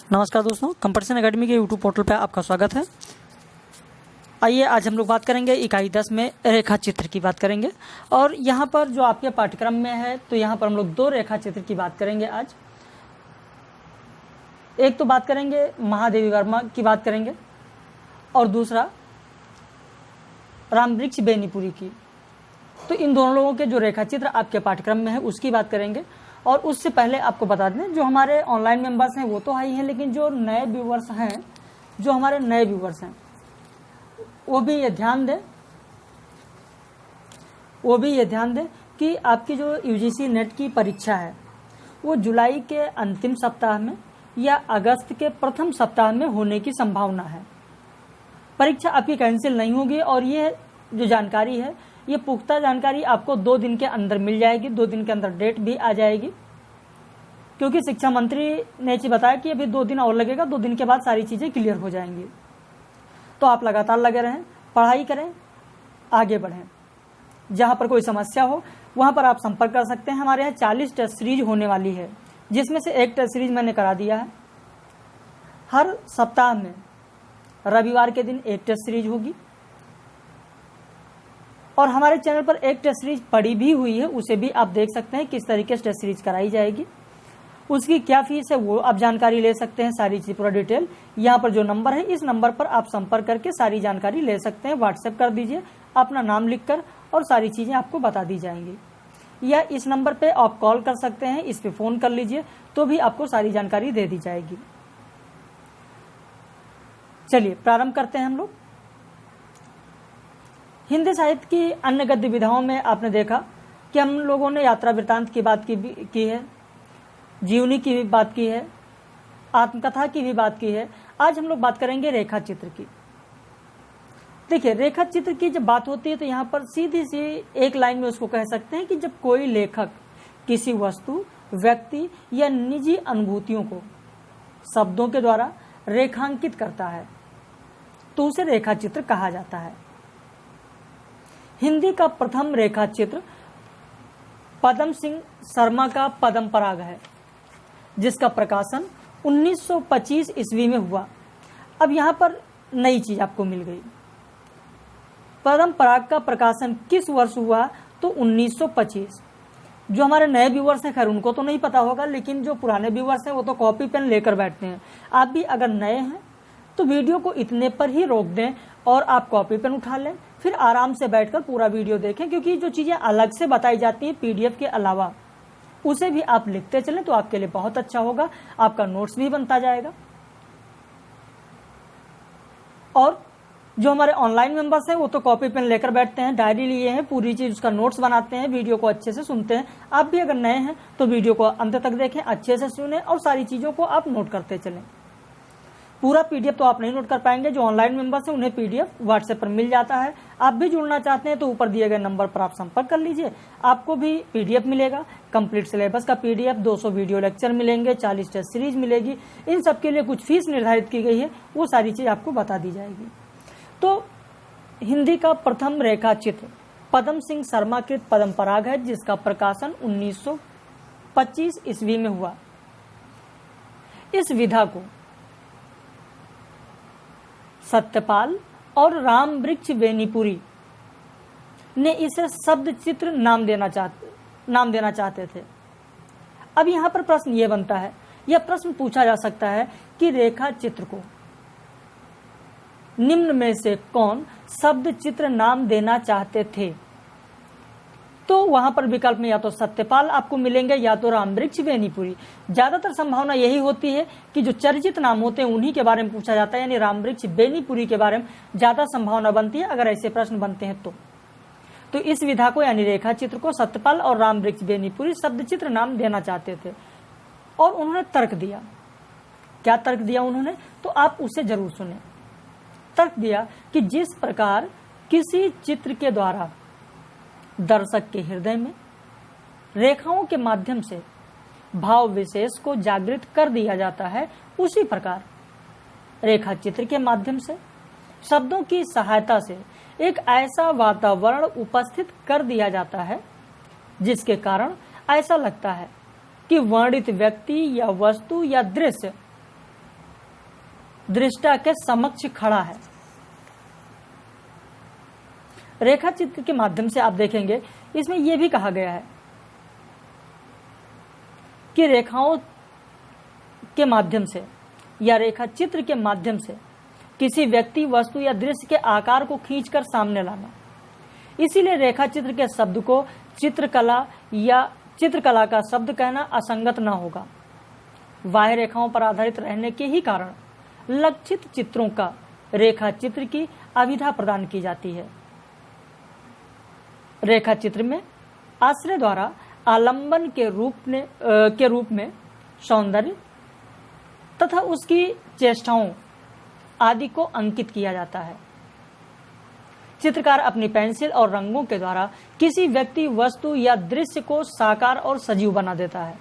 नमस्कार दोस्तों, competition academy के यूट्यूब पोर्टल पर आपका स्वागत है। आइए आज हम लोग बात करेंगे इकाई 10 में रेखा चित्र की बात करेंगे। और यहाँ पर जो आपके पाठ्यक्रम में है तो यहाँ पर हम लोग दो रेखा चित्र की बात करेंगे आज। एक तो बात करेंगे महादेवी वर्मा की बात करेंगे और दूसरा रामवृक्ष बेनीपुरी की। तो इन दोनों लोगों के जो रेखा चित्र आपके पाठ्यक्रम में है उसकी बात करेंगे। और उससे पहले आपको बता दें, जो हमारे ऑनलाइन मेंबर्स हैं वो तो हाई हैं, लेकिन जो नए व्यूवर्स हैं, जो हमारे नए व्यूवर्स हैं वो भी ये ध्यान दें कि आपकी जो यूजीसी नेट की परीक्षा है वो जुलाई के अंतिम सप्ताह में या अगस्त के प्रथम सप्ताह में होने की संभावना है। परीक्षा आपकी कैंसिल नहीं होगी और ये जो जानकारी है, ये पुख्ता जानकारी आपको 2 दिन के अंदर मिल जाएगी। 2 दिन के अंदर डेट भी आ जाएगी, क्योंकि शिक्षा मंत्री ने बताया कि अभी 2 दिन और लगेगा। 2 दिन के बाद सारी चीज़ें क्लियर हो जाएंगी। तो आप लगातार लगे रहें, पढ़ाई करें, आगे बढ़ें। जहाँ पर कोई समस्या हो वहाँ पर आप संपर्क कर सकते हैं। हमारे यहाँ 40 टेस्ट सीरीज होने वाली है, जिसमें से एक टेस्ट सीरीज मैंने करा दिया है। हर सप्ताह में रविवार के दिन एक टेस्ट सीरीज होगी और हमारे चैनल पर एक टेस्ट सीरीज पड़ी भी हुई है, उसे भी आप देख सकते हैं किस तरीके से टेस्ट सीरीज कराई जाएगी, उसकी क्या फीस है वो आप जानकारी ले सकते हैं। सारी चीज पूरा डिटेल यहाँ पर जो नंबर है, इस नंबर पर आप संपर्क करके सारी जानकारी ले सकते हैं। व्हाट्सएप कर दीजिए अपना नाम लिखकर और सारी चीजें आपको बता दी जाएंगी। या इस नंबर पे आप कॉल कर सकते हैं, इस पे फोन कर लीजिए तो भी आपको सारी जानकारी दे दी जाएगी। चलिए प्रारंभ करते हैं हम लोग। हिंदी साहित्य की अन्य गद्य विधाओं में आपने देखा कि हम लोगों ने यात्रा वृत्तांत की बात की है, जीवनी की भी बात की है, आत्मकथा की भी बात की है। आज हम लोग बात करेंगे रेखा चित्र की। देखिए, रेखा चित्र की जब बात होती है तो यहाँ पर सीधी सी एक लाइन में उसको कह सकते हैं कि जब कोई लेखक किसी वस्तु, व्यक्ति या निजी अनुभूतियों को शब्दों के द्वारा रेखांकित करता है तो उसे रेखा चित्र कहा जाता है। हिंदी का प्रथम रेखा चित्र पदम सिंह शर्मा का पद्म पराग है, जिसका प्रकाशन 1925 ईस्वी में हुआ। अब यहाँ पर नई चीज आपको मिल गई। पद्म पराग का प्रकाशन किस वर्ष हुआ? तो 1925। जो हमारे नए व्यूवर्स हैं, खैर उनको तो नहीं पता होगा, लेकिन जो पुराने व्यूवर्स हैं वो तो कॉपी पेन लेकर बैठते हैं। आप भी अगर नए हैं तो वीडियो को इतने पर ही रोक दें और आप कॉपी पेन उठा लें, फिर आराम से बैठकर पूरा वीडियो देखें, क्योंकि जो चीजें अलग से बताई जाती हैं पीडीएफ के अलावा, उसे भी आप लिखते चलें तो आपके लिए बहुत अच्छा होगा। आपका नोट्स भी बनता जाएगा। और जो हमारे ऑनलाइन मेंबर्स हैं वो तो कॉपी पेन लेकर बैठते हैं, डायरी लिए हैं, पूरी चीज उसका नोट्स बनाते हैं, वीडियो को अच्छे से सुनते हैं। आप भी अगर नए हैं तो वीडियो को अंत तक देखें, अच्छे से सुने और सारी चीजों को आप नोट करते चलें। पूरा पीडीएफ तो आप नहीं नोट कर पाएंगे। जो ऑनलाइन मेंबर्स हैं उन्हें पीडीएफ व्हाट्सएप पर मिल जाता है। आप भी जुड़ना चाहते हैं तो ऊपर दिए गए नंबर पर आप संपर्क कर लीजिए, आपको भी पीडीएफ मिलेगा। कंप्लीट सिलेबस का पीडीएफ, 200 वीडियो लेक्चर मिलेंगे, 40 टेस्ट सीरीज मिलेगी। इन सब के लिए कुछ फीस निर्धारित की गई है, वो सारी चीज आपको बता दी जाएगी। तो हिंदी का प्रथम रेखा चित्र पदम सिंह शर्मा कृत पद्म पराग है, जिसका प्रकाशन 1925 ईस्वी में हुआ। इस विधा को सत्यपाल और रामवृक्ष बेनीपुरी ने इसे शब्द चित्र नाम देना चाहते थे। अब यहां पर प्रश्न ये बनता है, यह प्रश्न पूछा जा सकता है कि रेखा चित्र को निम्न में से कौन शब्द चित्र नाम देना चाहते थे? तो वहां पर विकल्प में या तो सत्यपाल आपको मिलेंगे या तो रामवृक्ष बेनीपुरी। ज्यादातर संभावना यही होती है कि जो चर्चित नाम होते हैं उन्हीं के बारे में पूछा जाता है, यानी रामवृक्ष बेनीपुरी के बारे में ज्यादा संभावना बनती है अगर ऐसे प्रश्न बनते हैं तो इस विधा को यानी रेखा चित्र को सत्यपाल और रामवृक्ष बेनीपुरी शब्द चित्र नाम देना चाहते थे। और उन्होंने तर्क दिया। क्या तर्क दिया उन्होंने? तो आप उसे जरूर सुने। तर्क दिया कि जिस प्रकार किसी चित्र के द्वारा दर्शक के हृदय में रेखाओं के माध्यम से भाव विशेष को जागृत कर दिया जाता है, उसी प्रकार रेखा चित्र के माध्यम से शब्दों की सहायता से एक ऐसा वातावरण उपस्थित कर दिया जाता है जिसके कारण ऐसा लगता है कि वर्णित व्यक्ति या वस्तु या दृश्य दृष्टा के समक्ष खड़ा है। रेखा चित्र के माध्यम से आप देखेंगे इसमें यह भी कहा गया है कि रेखाओं के माध्यम से या रेखा चित्र के माध्यम से किसी व्यक्ति, वस्तु या दृश्य के आकार को खींचकर सामने लाना। इसीलिए रेखा चित्र के शब्द को चित्रकला या चित्रकला का शब्द कहना असंगत न होगा। बाह्य रेखाओं पर आधारित रहने के ही कारण लक्षित चित्रों का रेखा चित्र की अभिधा प्रदान की जाती है। रेखा चित्र में आश्रय द्वारा आलंबन के रूप में सौंदर्य तथा उसकी चेष्टाओं आदि को अंकित किया जाता है। चित्रकार अपनी पेंसिल और रंगों के द्वारा किसी व्यक्ति, वस्तु या दृश्य को साकार और सजीव बना देता है।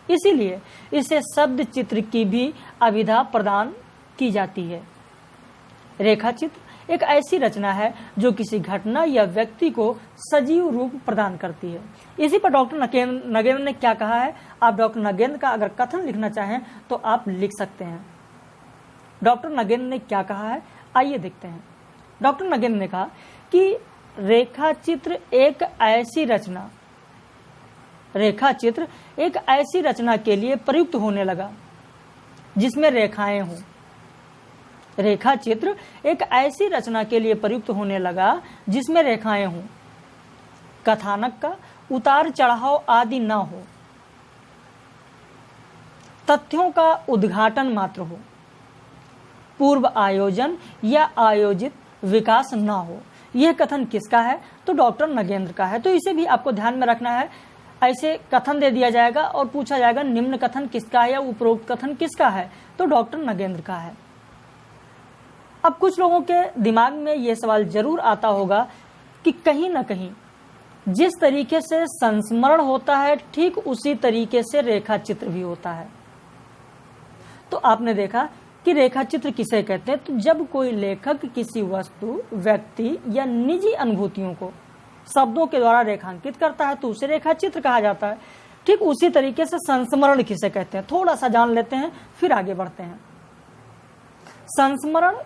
इसीलिए इसे शब्द चित्र की भी अभिधा प्रदान की जाती है। रेखा चित्र एक ऐसी रचना है जो किसी घटना या व्यक्ति को सजीव रूप प्रदान करती है। इसी पर डॉक्टर नगेंद्र ने क्या कहा है, आप डॉक्टर नगेंद्र का अगर कथन लिखना चाहें तो आप लिख सकते हैं। डॉक्टर नगेंद्र ने क्या कहा है, आइए देखते हैं। डॉक्टर नगेंद्र ने कहा कि रेखा चित्र एक ऐसी रचना के लिए प्रयुक्त होने लगा जिसमें रेखाएं हों। रेखा चित्र एक ऐसी रचना के लिए प्रयुक्त होने लगा जिसमें रेखाएं हों, कथानक का उतार चढ़ाव आदि न हो, तथ्यों का उद्घाटन मात्र हो, पूर्व आयोजन या आयोजित विकास न हो। यह कथन किसका है, तो डॉक्टर नगेंद्र का है। तो इसे भी आपको ध्यान में रखना है। ऐसे कथन दे दिया जाएगा और पूछा जाएगा निम्न कथन किसका है या उपरोक्त कथन किसका है, तो डॉक्टर नगेंद्र का है। अब कुछ लोगों के दिमाग में यह सवाल जरूर आता होगा कि कहीं ना कहीं जिस तरीके से संस्मरण होता है ठीक उसी तरीके से रेखा चित्र भी होता है। तो आपने देखा कि रेखा चित्र किसे कहते हैं, तो जब कोई लेखक किसी वस्तु, व्यक्ति या निजी अनुभूतियों को शब्दों के द्वारा रेखांकित करता है तो उसे रेखा चित्र कहा जाता है। ठीक उसी तरीके से संस्मरण किसे कहते हैं, थोड़ा सा जान लेते हैं फिर आगे बढ़ते हैं। संस्मरण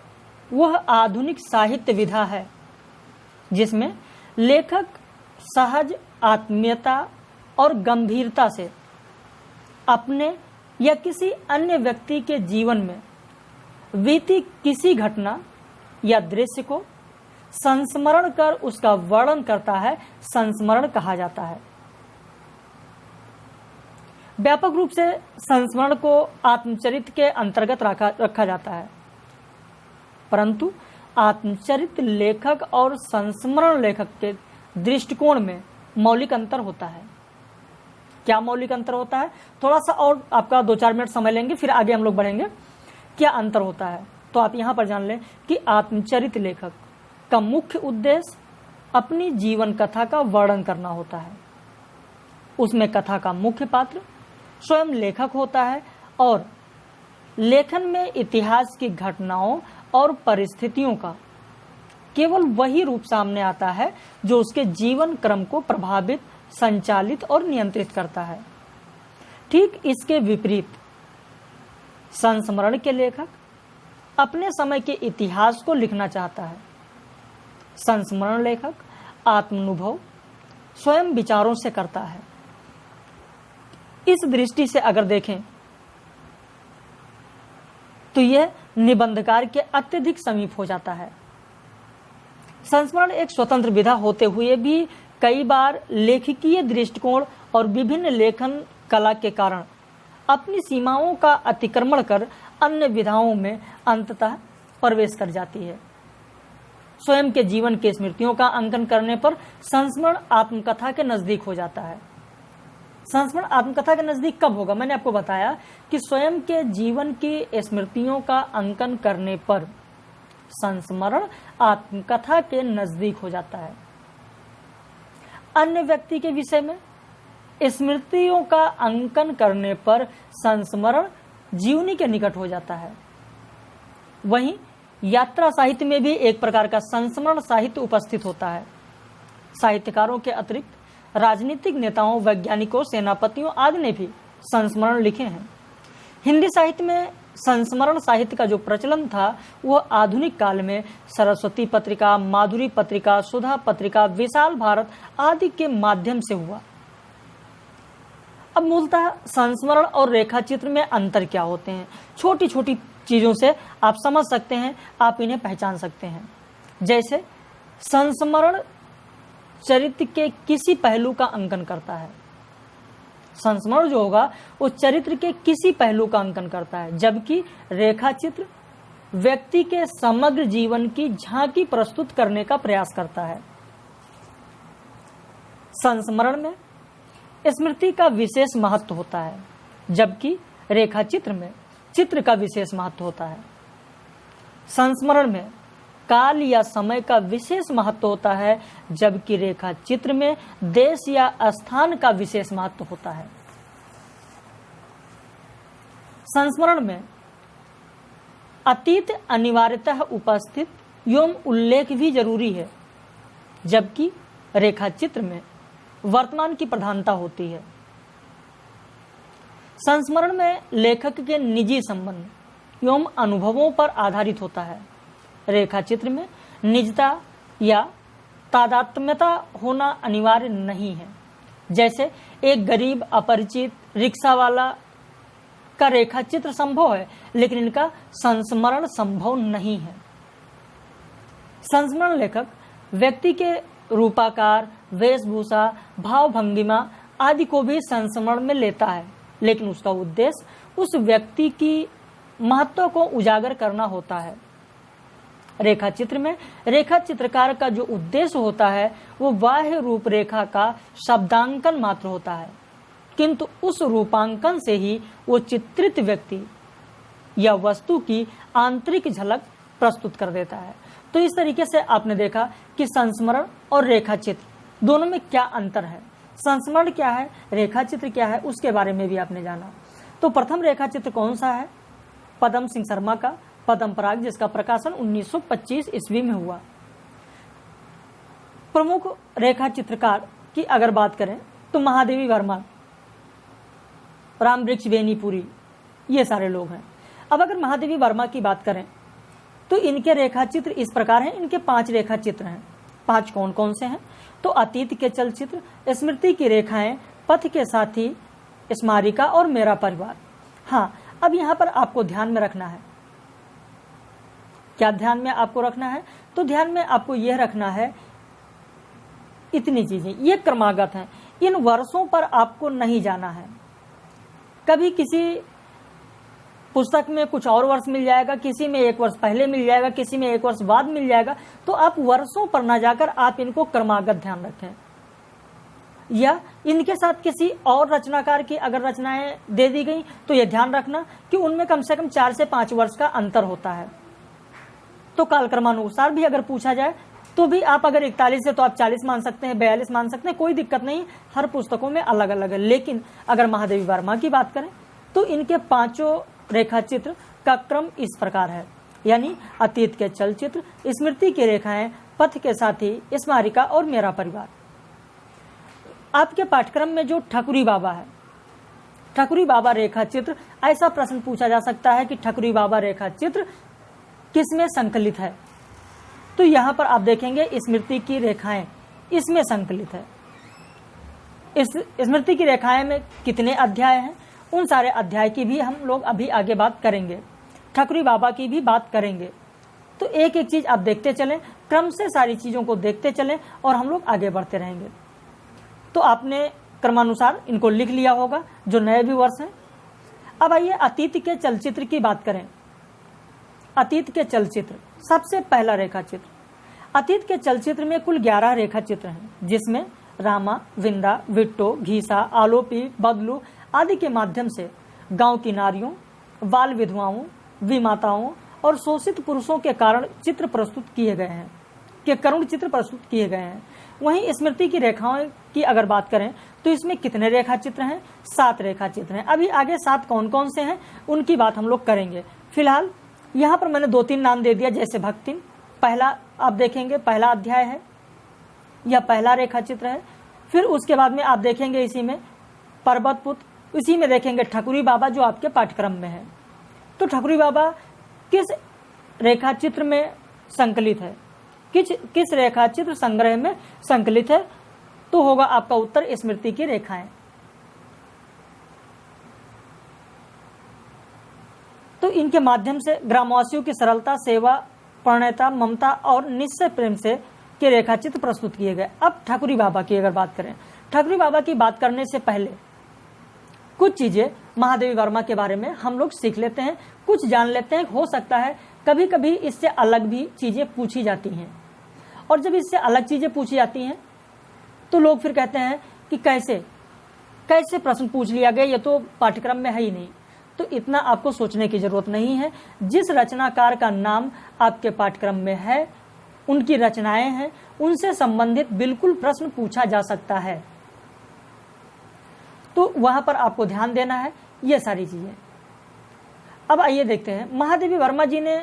वह आधुनिक साहित्य विधा है जिसमें लेखक सहज आत्मीयता और गंभीरता से अपने या किसी अन्य व्यक्ति के जीवन में बीती किसी घटना या दृश्य को संस्मरण कर उसका वर्णन करता है, संस्मरण कहा जाता है। व्यापक रूप से संस्मरण को आत्मचरित्र के अंतर्गत रखा जाता है, परंतु आत्मचरित्र लेखक और संस्मरण लेखक के दृष्टिकोण में मौलिक अंतर होता है। क्या मौलिक अंतर होता है, थोड़ा सा और आपका 2-4 मिनट समय लेंगे फिर आगे हम लोग बढ़ेंगे। क्या अंतर होता है, तो आप यहां पर जान लें कि आत्मचरित्र लेखक का मुख्य उद्देश्य अपनी जीवन कथा का वर्णन करना होता है। उसमें कथा का मुख्य पात्र स्वयं लेखक होता है और लेखन में इतिहास की घटनाओं और परिस्थितियों का केवल वही रूप सामने आता है जो उसके जीवन क्रम को प्रभावित, संचालित और नियंत्रित करता है। ठीक इसके विपरीत संस्मरण के लेखक अपने समय के इतिहास को लिखना चाहता है। संस्मरण लेखक आत्मानुभव स्वयं विचारों से करता है। इस दृष्टि से अगर देखें तो यह निबंधकार के अत्यधिक समीप हो जाता है। संस्मरण एक स्वतंत्र विधा होते हुए भी कई बार लेखकीय दृष्टिकोण और विभिन्न लेखन कला के कारण अपनी सीमाओं का अतिक्रमण कर अन्य विधाओं में अंततः प्रवेश कर जाती है। स्वयं के जीवन के स्मृतियों का अंकन करने पर संस्मरण आत्मकथा के नजदीक हो जाता है। संस्मरण आत्मकथा के नजदीक कब होगा, मैंने आपको बताया कि स्वयं के जीवन की स्मृतियों का अंकन करने पर संस्मरण आत्मकथा के नजदीक हो जाता है। अन्य व्यक्ति के विषय में स्मृतियों का अंकन करने पर संस्मरण जीवनी के निकट हो जाता है। वहीं यात्रा साहित्य में भी एक प्रकार का संस्मरण साहित्य उपस्थित होता है। साहित्यकारों के अतिरिक्त राजनीतिक नेताओं, वैज्ञानिकों, सेनापतियों आदि ने भी संस्मरण लिखे हैं। हिंदी साहित्य में संस्मरण साहित्य का जो प्रचलन था वह आधुनिक काल में सरस्वती पत्रिका, माधुरी पत्रिका, सुधा पत्रिका, विशाल भारत आदि के माध्यम से हुआ। अब मूलतः संस्मरण और रेखाचित्र में अंतर क्या होते हैं, छोटी छोटी चीजों से आप समझ सकते हैं, आप इन्हें पहचान सकते हैं। जैसे संस्मरण चरित्र के किसी पहलू का अंकन करता है, संस्मरण जो होगा वो चरित्र के किसी पहलू का अंकन करता है, जबकि रेखाचित्र व्यक्ति के समग्र जीवन की झांकी प्रस्तुत करने का प्रयास करता है। संस्मरण में स्मृति का विशेष महत्व होता है, जबकि रेखाचित्र में चित्र का विशेष महत्व होता है। संस्मरण में काल या समय का विशेष महत्व होता है, जबकि रेखाचित्र में देश या स्थान का विशेष महत्व होता है। संस्मरण में अतीत अनिवार्यतः उपस्थित एवं उल्लेख भी जरूरी है, जबकि रेखाचित्र में वर्तमान की प्रधानता होती है। संस्मरण में लेखक के निजी संबंध एवं अनुभवों पर आधारित होता है, रेखाचित्र में निजता या तादात्म्यता होना अनिवार्य नहीं है। जैसे एक गरीब अपरिचित रिक्शा वाला का रेखाचित्र संभव है, लेकिन इनका संस्मरण संभव नहीं है। संस्मरण लेखक व्यक्ति के रूपाकार, वेशभूषा, भाव भंगिमा आदि को भी संस्मरण में लेता है, लेकिन उसका उद्देश्य उस व्यक्ति की महत्व को उजागर करना होता है। रेखाचित्र में रेखा चित्रकार का जो उद्देश्य होता है वो बाह्य रूपरेखा का शब्दांकन मात्र होता है, किंतु उस रूपांकन से ही वो चित्रित व्यक्ति या वस्तु की आंतरिक झलक प्रस्तुत कर देता है। तो इस तरीके से आपने देखा कि संस्मरण और रेखाचित्र दोनों में क्या अंतर है, संस्मरण क्या है, रेखाचित्र क्या है, उसके बारे में भी आपने जाना। तो प्रथम रेखाचित्र कौन सा है? पदम सिंह शर्मा का पद्म पराग, जिसका प्रकाशन 1925 ईस्वी में हुआ। प्रमुख रेखा चित्रकार की अगर बात करें तो महादेवी वर्मा, रामवृक्ष बेनीपुरी, ये सारे लोग हैं। अब अगर महादेवी वर्मा की बात करें तो इनके रेखा चित्र इस प्रकार हैं, इनके 5 रेखा चित्र हैं। 5 कौन कौन से हैं? तो अतीत के चलचित्र, स्मृति की रेखाएं, पथ के साथी, स्मारिका और मेरा परिवार। हाँ, अब यहां पर आपको ध्यान में रखना है, क्या ध्यान में आपको रखना है? तो ध्यान में आपको यह रखना है इतनी चीजें, ये क्रमागत हैं, इन वर्षों पर आपको नहीं जाना है। कभी किसी पुस्तक में कुछ और वर्ष मिल जाएगा, किसी में 1 वर्ष पहले मिल जाएगा, किसी में 1 वर्ष बाद मिल जाएगा, तो आप वर्षों पर ना जाकर आप इनको क्रमागत ध्यान रखें। या इनके साथ किसी और रचनाकार की अगर रचनाएं दे दी गई तो यह ध्यान रखना कि उनमें कम से कम 4 से 5 वर्ष का अंतर होता है। तो कालक्रमानुसार भी अगर पूछा जाए तो भी आप अगर 41 है तो आप 40 मान सकते हैं, 42 मान सकते हैं, कोई दिक्कत नहीं, हर पुस्तकों में अलग अलग है। लेकिन अगर महादेवी वर्मा की बात करें तो इनके 5 रेखाचित्र का क्रम इस प्रकार है, यानी अतीत के चलचित्र, स्मृति की रेखाएं, पथ के साथी, स्मारिका और मेरा परिवार। आपके पाठ्यक्रम में जो ठकुरी बाबा है, ठकुरी बाबा रेखाचित्र, ऐसा प्रश्न पूछा जा सकता है कि ठकुरी बाबा रेखाचित्र किसमें संकलित है? तो यहां पर आप देखेंगे स्मृति की रेखाएं इसमें संकलित है। इस स्मृति की रेखाएं में कितने अध्याय हैं, उन सारे अध्याय की भी हम लोग अभी आगे बात करेंगे, ठकुरी बाबा की भी बात करेंगे। तो एक एक चीज आप देखते चलें, क्रम से सारी चीजों को देखते चलें और हम लोग आगे बढ़ते रहेंगे। तो आपने क्रमानुसार इनको लिख लिया होगा जो नए व्यूअर्स हैं। अब आइए अतीत के चलचित्र की बात करें। अतीत के चलचित्र, सबसे पहला रेखाचित्र। अतीत के चलचित्र में कुल 11 रेखाचित्र हैं, जिसमें रामा, विंदा, विट्टो, घीसा, आलोपी, बदलू आदि के माध्यम से गांव की नारियों, बाल विधवाओं, विमाताओं और शोषित पुरुषों के कारण चित्र प्रस्तुत किए गए हैं, के करुण चित्र प्रस्तुत किए गए हैं। वहीं स्मृति की रेखाओं की अगर बात करें तो इसमें कितने रेखाचित्र हैं? 7 रेखाचित्र हैं। अभी आगे 7 कौन कौन से हैं उनकी बात हम लोग करेंगे। फिलहाल यहाँ पर मैंने 2-3 नाम दे दिया, जैसे भक्ति, पहला आप देखेंगे पहला अध्याय है या पहला रेखाचित्र है। फिर उसके बाद में आप देखेंगे इसी में पर्वत पुत्र, इसी में देखेंगे ठकुरी बाबा जो आपके पाठ्यक्रम में है। तो ठकुरी बाबा किस रेखा चित्र में संकलित है, किस रेखा चित्र संग्रह में संकलित है? तो होगा आपका उत्तर स्मृति की रेखाएं। तो इनके माध्यम से ग्रामवासियों की सरलता, सेवा, प्रणयता, ममता और निश्चय प्रेम से के रेखा चित्र प्रस्तुत किए गए। अब ठकुरी बाबा की अगर बात करें, ठकुरी बाबा की बात करने से पहले कुछ चीजें महादेवी वर्मा के बारे में हम लोग सीख लेते हैं, कुछ जान लेते हैं। हो सकता है कभी कभी इससे अलग भी चीजें पूछी जाती हैं, और जब इससे अलग चीजें पूछी जाती हैं तो लोग फिर कहते हैं कि कैसे प्रश्न पूछ लिया गया, ये तो पाठ्यक्रम में है ही नहीं। तो इतना आपको सोचने की जरूरत नहीं है। जिस रचनाकार का नाम आपके पाठ्यक्रम में है, उनकी रचनाएं हैं, उनसे संबंधित बिल्कुल प्रश्न पूछा जा सकता है। तो वहां पर आपको ध्यान देना है ये सारी चीजें। अब आइए देखते हैं, महादेवी वर्मा जी ने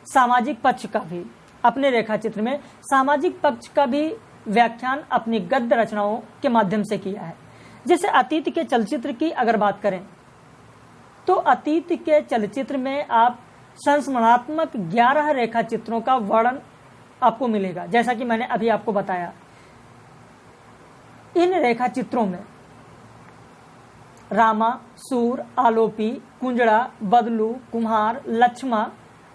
सामाजिक पक्ष का भी अपने रेखा चित्र में सामाजिक पक्ष का भी व्याख्यान अपनी गद्य रचनाओं के माध्यम से किया है। जैसे अतीत के चलचित्र की अगर बात करें तो अतीत के चलचित्र में आप संस्मरणात्मक 11 रेखा चित्रों का वर्णन आपको मिलेगा। जैसा कि मैंने अभी आपको बताया, इन रेखा चित्रों में रामा, सूर, आलोपी, कुंजड़ा, बदलू, कुम्हार, लक्ष्मा,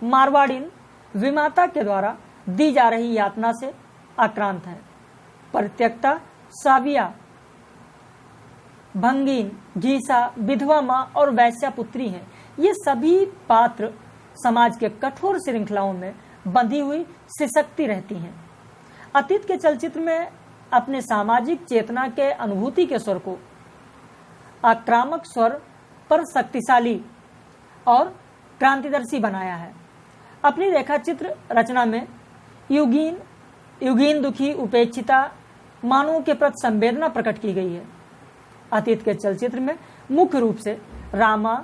मारवाड़िन विमाता के द्वारा दी जा रही यातना से आक्रांत है। परित्यक्ता, साविया, भंगीन, घीसा, विधवा माँ और वैश्या पुत्री हैं। ये सभी पात्र समाज के कठोर श्रृंखलाओं में बंधी हुई सिसकती रहती हैं। अतीत के चलचित्र में अपने सामाजिक चेतना के अनुभूति के स्वर को आक्रामक स्वर पर शक्तिशाली और क्रांतिदर्शी बनाया है। अपनी रेखा चित्र रचना में युगीन दुखी, उपेक्षिता मानवों के प्रति संवेदना प्रकट की गई है। अतीत के चलचित्र में मुख्य रूप से रामा,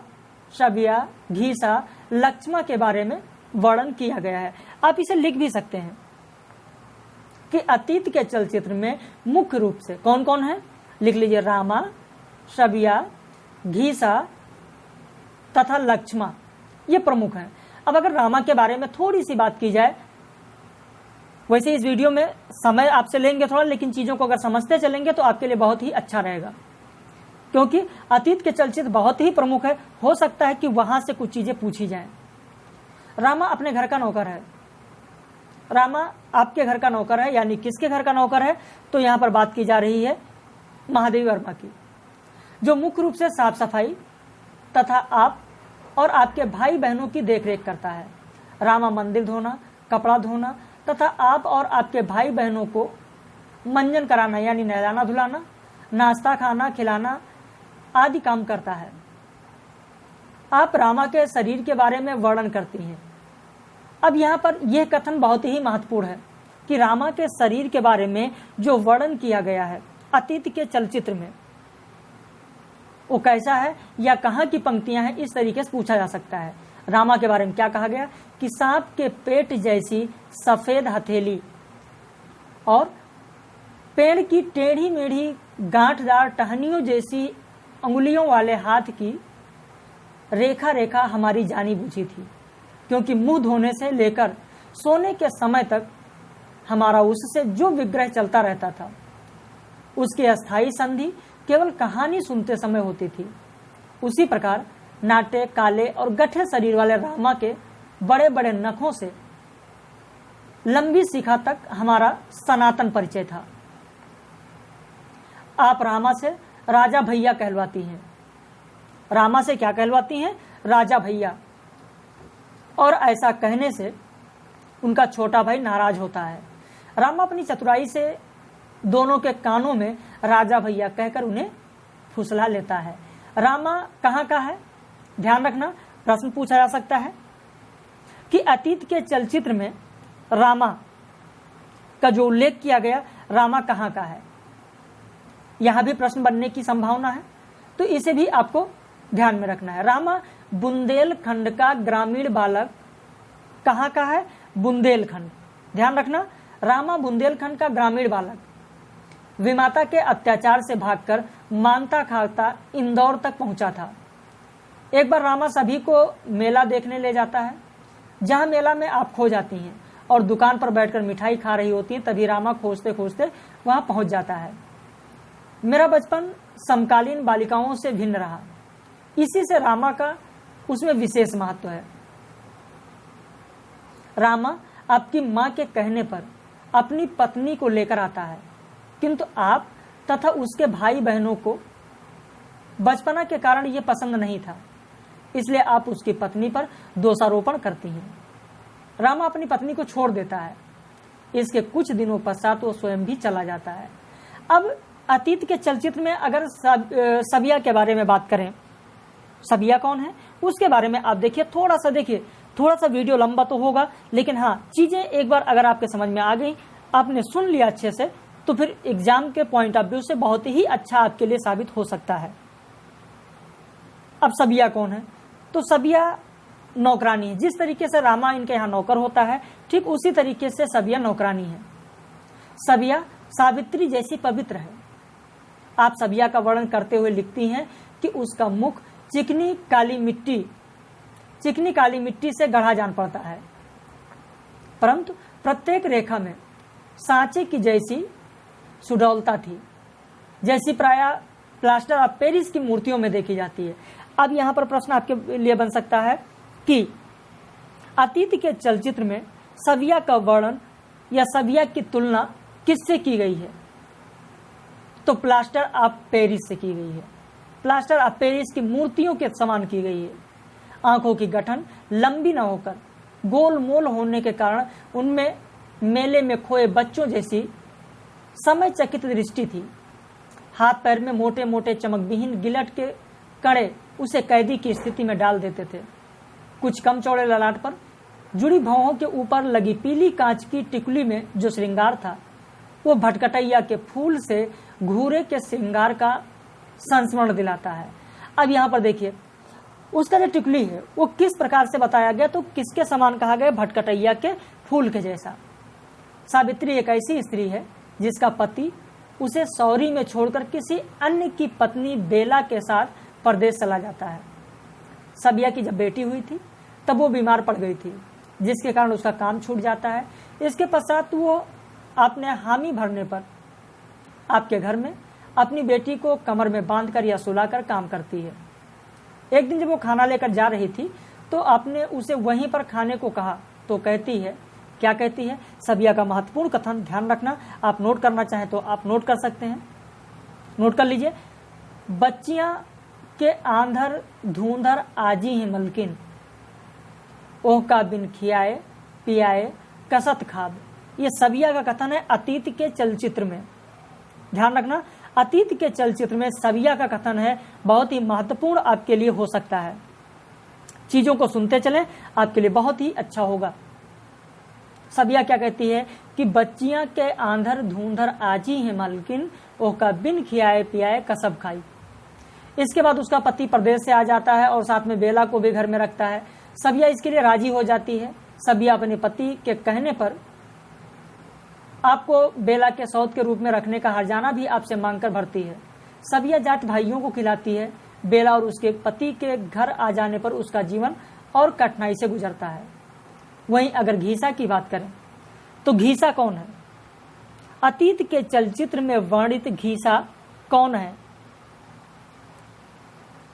शबिया, घीसा, लक्ष्मा के बारे में वर्णन किया गया है। आप इसे लिख भी सकते हैं कि अतीत के चलचित्र में मुख्य रूप से कौन कौन है, लिख लीजिए, रामा, शबिया, घीसा तथा लक्ष्मा, ये प्रमुख हैं। अब अगर रामा के बारे में थोड़ी सी बात की जाए, वैसे इस वीडियो में समय आपसे लेंगे थोड़ा, लेकिन चीजों को अगर समझते चलेंगे तो आपके लिए बहुत ही अच्छा रहेगा, क्योंकि अतीत के चलचित्र बहुत ही प्रमुख है। हो सकता है कि वहां से कुछ चीजें पूछी जाएं। रामा अपने घर का नौकर है। रामा आपके घर का नौकर है, यानी किसके घर का नौकर है? तो यहां पर बात की जा रही है महादेवी वर्मा की, जो मुख्य रूप से साफ सफाई तथा आप और आपके भाई बहनों की देखरेख करता है। रामा मंदिर धोना, कपड़ा धोना तथा आप और आपके भाई बहनों को मंजन कराना यानी नहलाना धुलाना, नाश्ता खाना खिलाना आदि काम करता है। आप रामा के शरीर के बारे में वर्णन करती हैं। अब यहाँ पर यह कथन बहुत ही महत्वपूर्ण है कि रामा के शरीर के बारे में जो वर्णन किया गया है अतीत के चलचित्र में, वो कैसा है या कहाँ की पंक्तियां हैं, इस तरीके से पूछा जा सकता है। रामा के बारे में क्या कहा गया कि सांप के पेट जैसी सफेद हथेली और पेड़ की टेढ़ी मेढ़ी गांठदार टहनियों जैसी अंगुलियों वाले हाथ की रेखा रेखा हमारी जानी बूझी थी, क्योंकि मुंह धोने से लेकर सोने के समय तक हमारा उससे जो विग्रह चलता रहता था, उसकी अस्थायी संधि केवल कहानी सुनते समय होती थी। उसी प्रकार नाटे, काले और गठे शरीर वाले रामा के बड़े बड़े नखों से लंबी शिखा तक हमारा सनातन परिचय था। आप रामा से राजा भैया कहलवाती हैं। रामा से क्या कहलवाती हैं? राजा भैया। और ऐसा कहने से उनका छोटा भाई नाराज होता है। रामा अपनी चतुराई से दोनों के कानों में राजा भैया कहकर उन्हें फुसला लेता है। रामा कहाँ का है? ध्यान रखना, प्रश्न पूछा जा सकता है कि अतीत के चलचित्र में रामा का जो उल्लेख किया गया, रामा कहाँ का है? यहां भी प्रश्न बनने की संभावना है, तो इसे भी आपको ध्यान में रखना है। रामा बुंदेलखंड का ग्रामीण बालक कहाँ का है? बुंदेलखंड। ध्यान रखना, रामा बुंदेलखंड का ग्रामीण बालक। विमाता के अत्याचार से भागकर मांगता खाता इंदौर तक पहुंचा था। एक बार रामा सभी को मेला देखने ले जाता है, जहां मेला में आप खो जाती हैं और दुकान पर बैठकर मिठाई खा रही होती हैं। तभी रामा खोजते खोजते वहां पहुंच जाता है। मेरा बचपन समकालीन बालिकाओं से भिन्न रहा, इसी से रामा का उसमें विशेष महत्व है। रामा आपकी मां के कहने पर अपनी पत्नी को लेकर आता है, किंतु आप तथा उसके भाई बहनों को बचपना के कारण यह पसंद नहीं था, इसलिए आप उसकी पत्नी पर दोषारोपण करती हैं। रामा अपनी पत्नी को छोड़ देता है। इसके कुछ दिनों पश्चात वो स्वयं भी चला जाता है। अब अतीत के चलचित्र में अगर सबिया के बारे में बात करें, सबिया कौन है उसके बारे में आप देखिए, थोड़ा सा वीडियो लंबा तो होगा, लेकिन हाँ, चीजें एक बार अगर आपके समझ में आ गई, आपने सुन लिया अच्छे से, तो फिर एग्जाम के पॉइंट ऑफ व्यू से बहुत ही अच्छा आपके लिए साबित हो सकता है। अब सबिया कौन है? तो सबिया नौकरानी है। जिस तरीके से रामा इनके यहाँ नौकर होता है, ठीक उसी तरीके से सबिया नौकरानी है। सबिया सावित्री जैसी पवित्र है। आप सबिया का वर्णन करते हुए लिखती हैं कि उसका मुख चिकनी काली मिट्टी से गढ़ा जान पड़ता है, परंतु प्रत्येक रेखा में सांचे की जैसी सुडौलता थी, जैसी प्रायः प्लास्टर ऑफ पेरिस की मूर्तियों में देखी जाती है। अब यहाँ पर प्रश्न आपके लिए बन सकता है कि अतीत के चलचित्र में सबिया का वर्णन या सबिया की तुलना किससे की गई है? तो प्लास्टर ऑफ पेरिस से की गई है। प्लास्टर ऑफ पेरिस की मूर्तियों के समान की गई है। आंखों की गठन लंबी न होकर गोल मोल होने के कारण उनमें मेले में खोए बच्चों जैसी समय चकित दृष्टि थी। हाथ पैर में मोटे मोटे चमकविहीन गिलट के कड़े उसे कैदी की स्थिति में डाल देते थे। कुछ कम चौड़े ललाट पर जुड़ी भौहों के ऊपर लगी पीली कांच की टिकुली में जो श्रृंगार था, वो भटकटैया के फूल से घूरे के श्रृंगार का संस्मरण दिलाता है। अब यहाँ पर देखिए, उसका जो टिकुली है वो किस प्रकार से बताया गया, तो किसके समान कहा गया? भटकटैया के फूल के जैसा। सावित्री एक ऐसी स्त्री है जिसका पति उसे सौरी में छोड़कर किसी अन्य की पत्नी बेला के साथ परदेश चला जाता है। सबिया की जब बेटी हुई थी तब वो बीमार पड़ गई थी, जिसके कारण उसका काम छूट जाता है। इसके पश्चात वो अपने हामी भरने पर आपके घर में अपनी बेटी को कमर में बांधकर या सुलाकर काम करती है। एक दिन जब वो खाना लेकर जा रही थी तो आपने उसे वहीं पर खाने को कहा, तो कहती है, क्या कहती है? सबिया का महत्वपूर्ण कथन ध्यान रखना, आप नोट करना चाहें तो आप नोट कर सकते हैं, नोट कर लीजिए। बच्चियां के आंधर धूंधर आजी हैं मलकिन, ओह का बिन खियाए पियाए कसत खाब। ये सबिया का कथन है अतीत के चलचित्र में। ध्यान रखना, अतीत के चलचित्र में सबिया का कथन है, बहुत ही महत्वपूर्ण आपके लिए हो सकता है। चीजों को सुनते चलें, आपके लिए बहुत ही अच्छा होगा। सबिया क्या कहती है कि बच्चियां के आंधर धूंधर आजी हैं मालकिन, ओह का बिन खियाए पियाए कसब खाई। इसके बाद उसका पति प्रदेश से आ जाता है और साथ में बेला को भी घर में रखता है। सबिया इसके लिए राजी हो जाती है। सबिया अपने पति के कहने पर आपको बेला के सौत के रूप में रखने का हर्जाना भी आपसे मांगकर भरती है। सबिया जाट भाइयों को खिलाती है। बेला और उसके पति के घर आ जाने पर उसका जीवन और कठिनाई से गुजरता है। वहीं अगर घीसा की बात करें तो घीसा कौन है? अतीत के चलचित्र में वर्णित घीसा कौन है?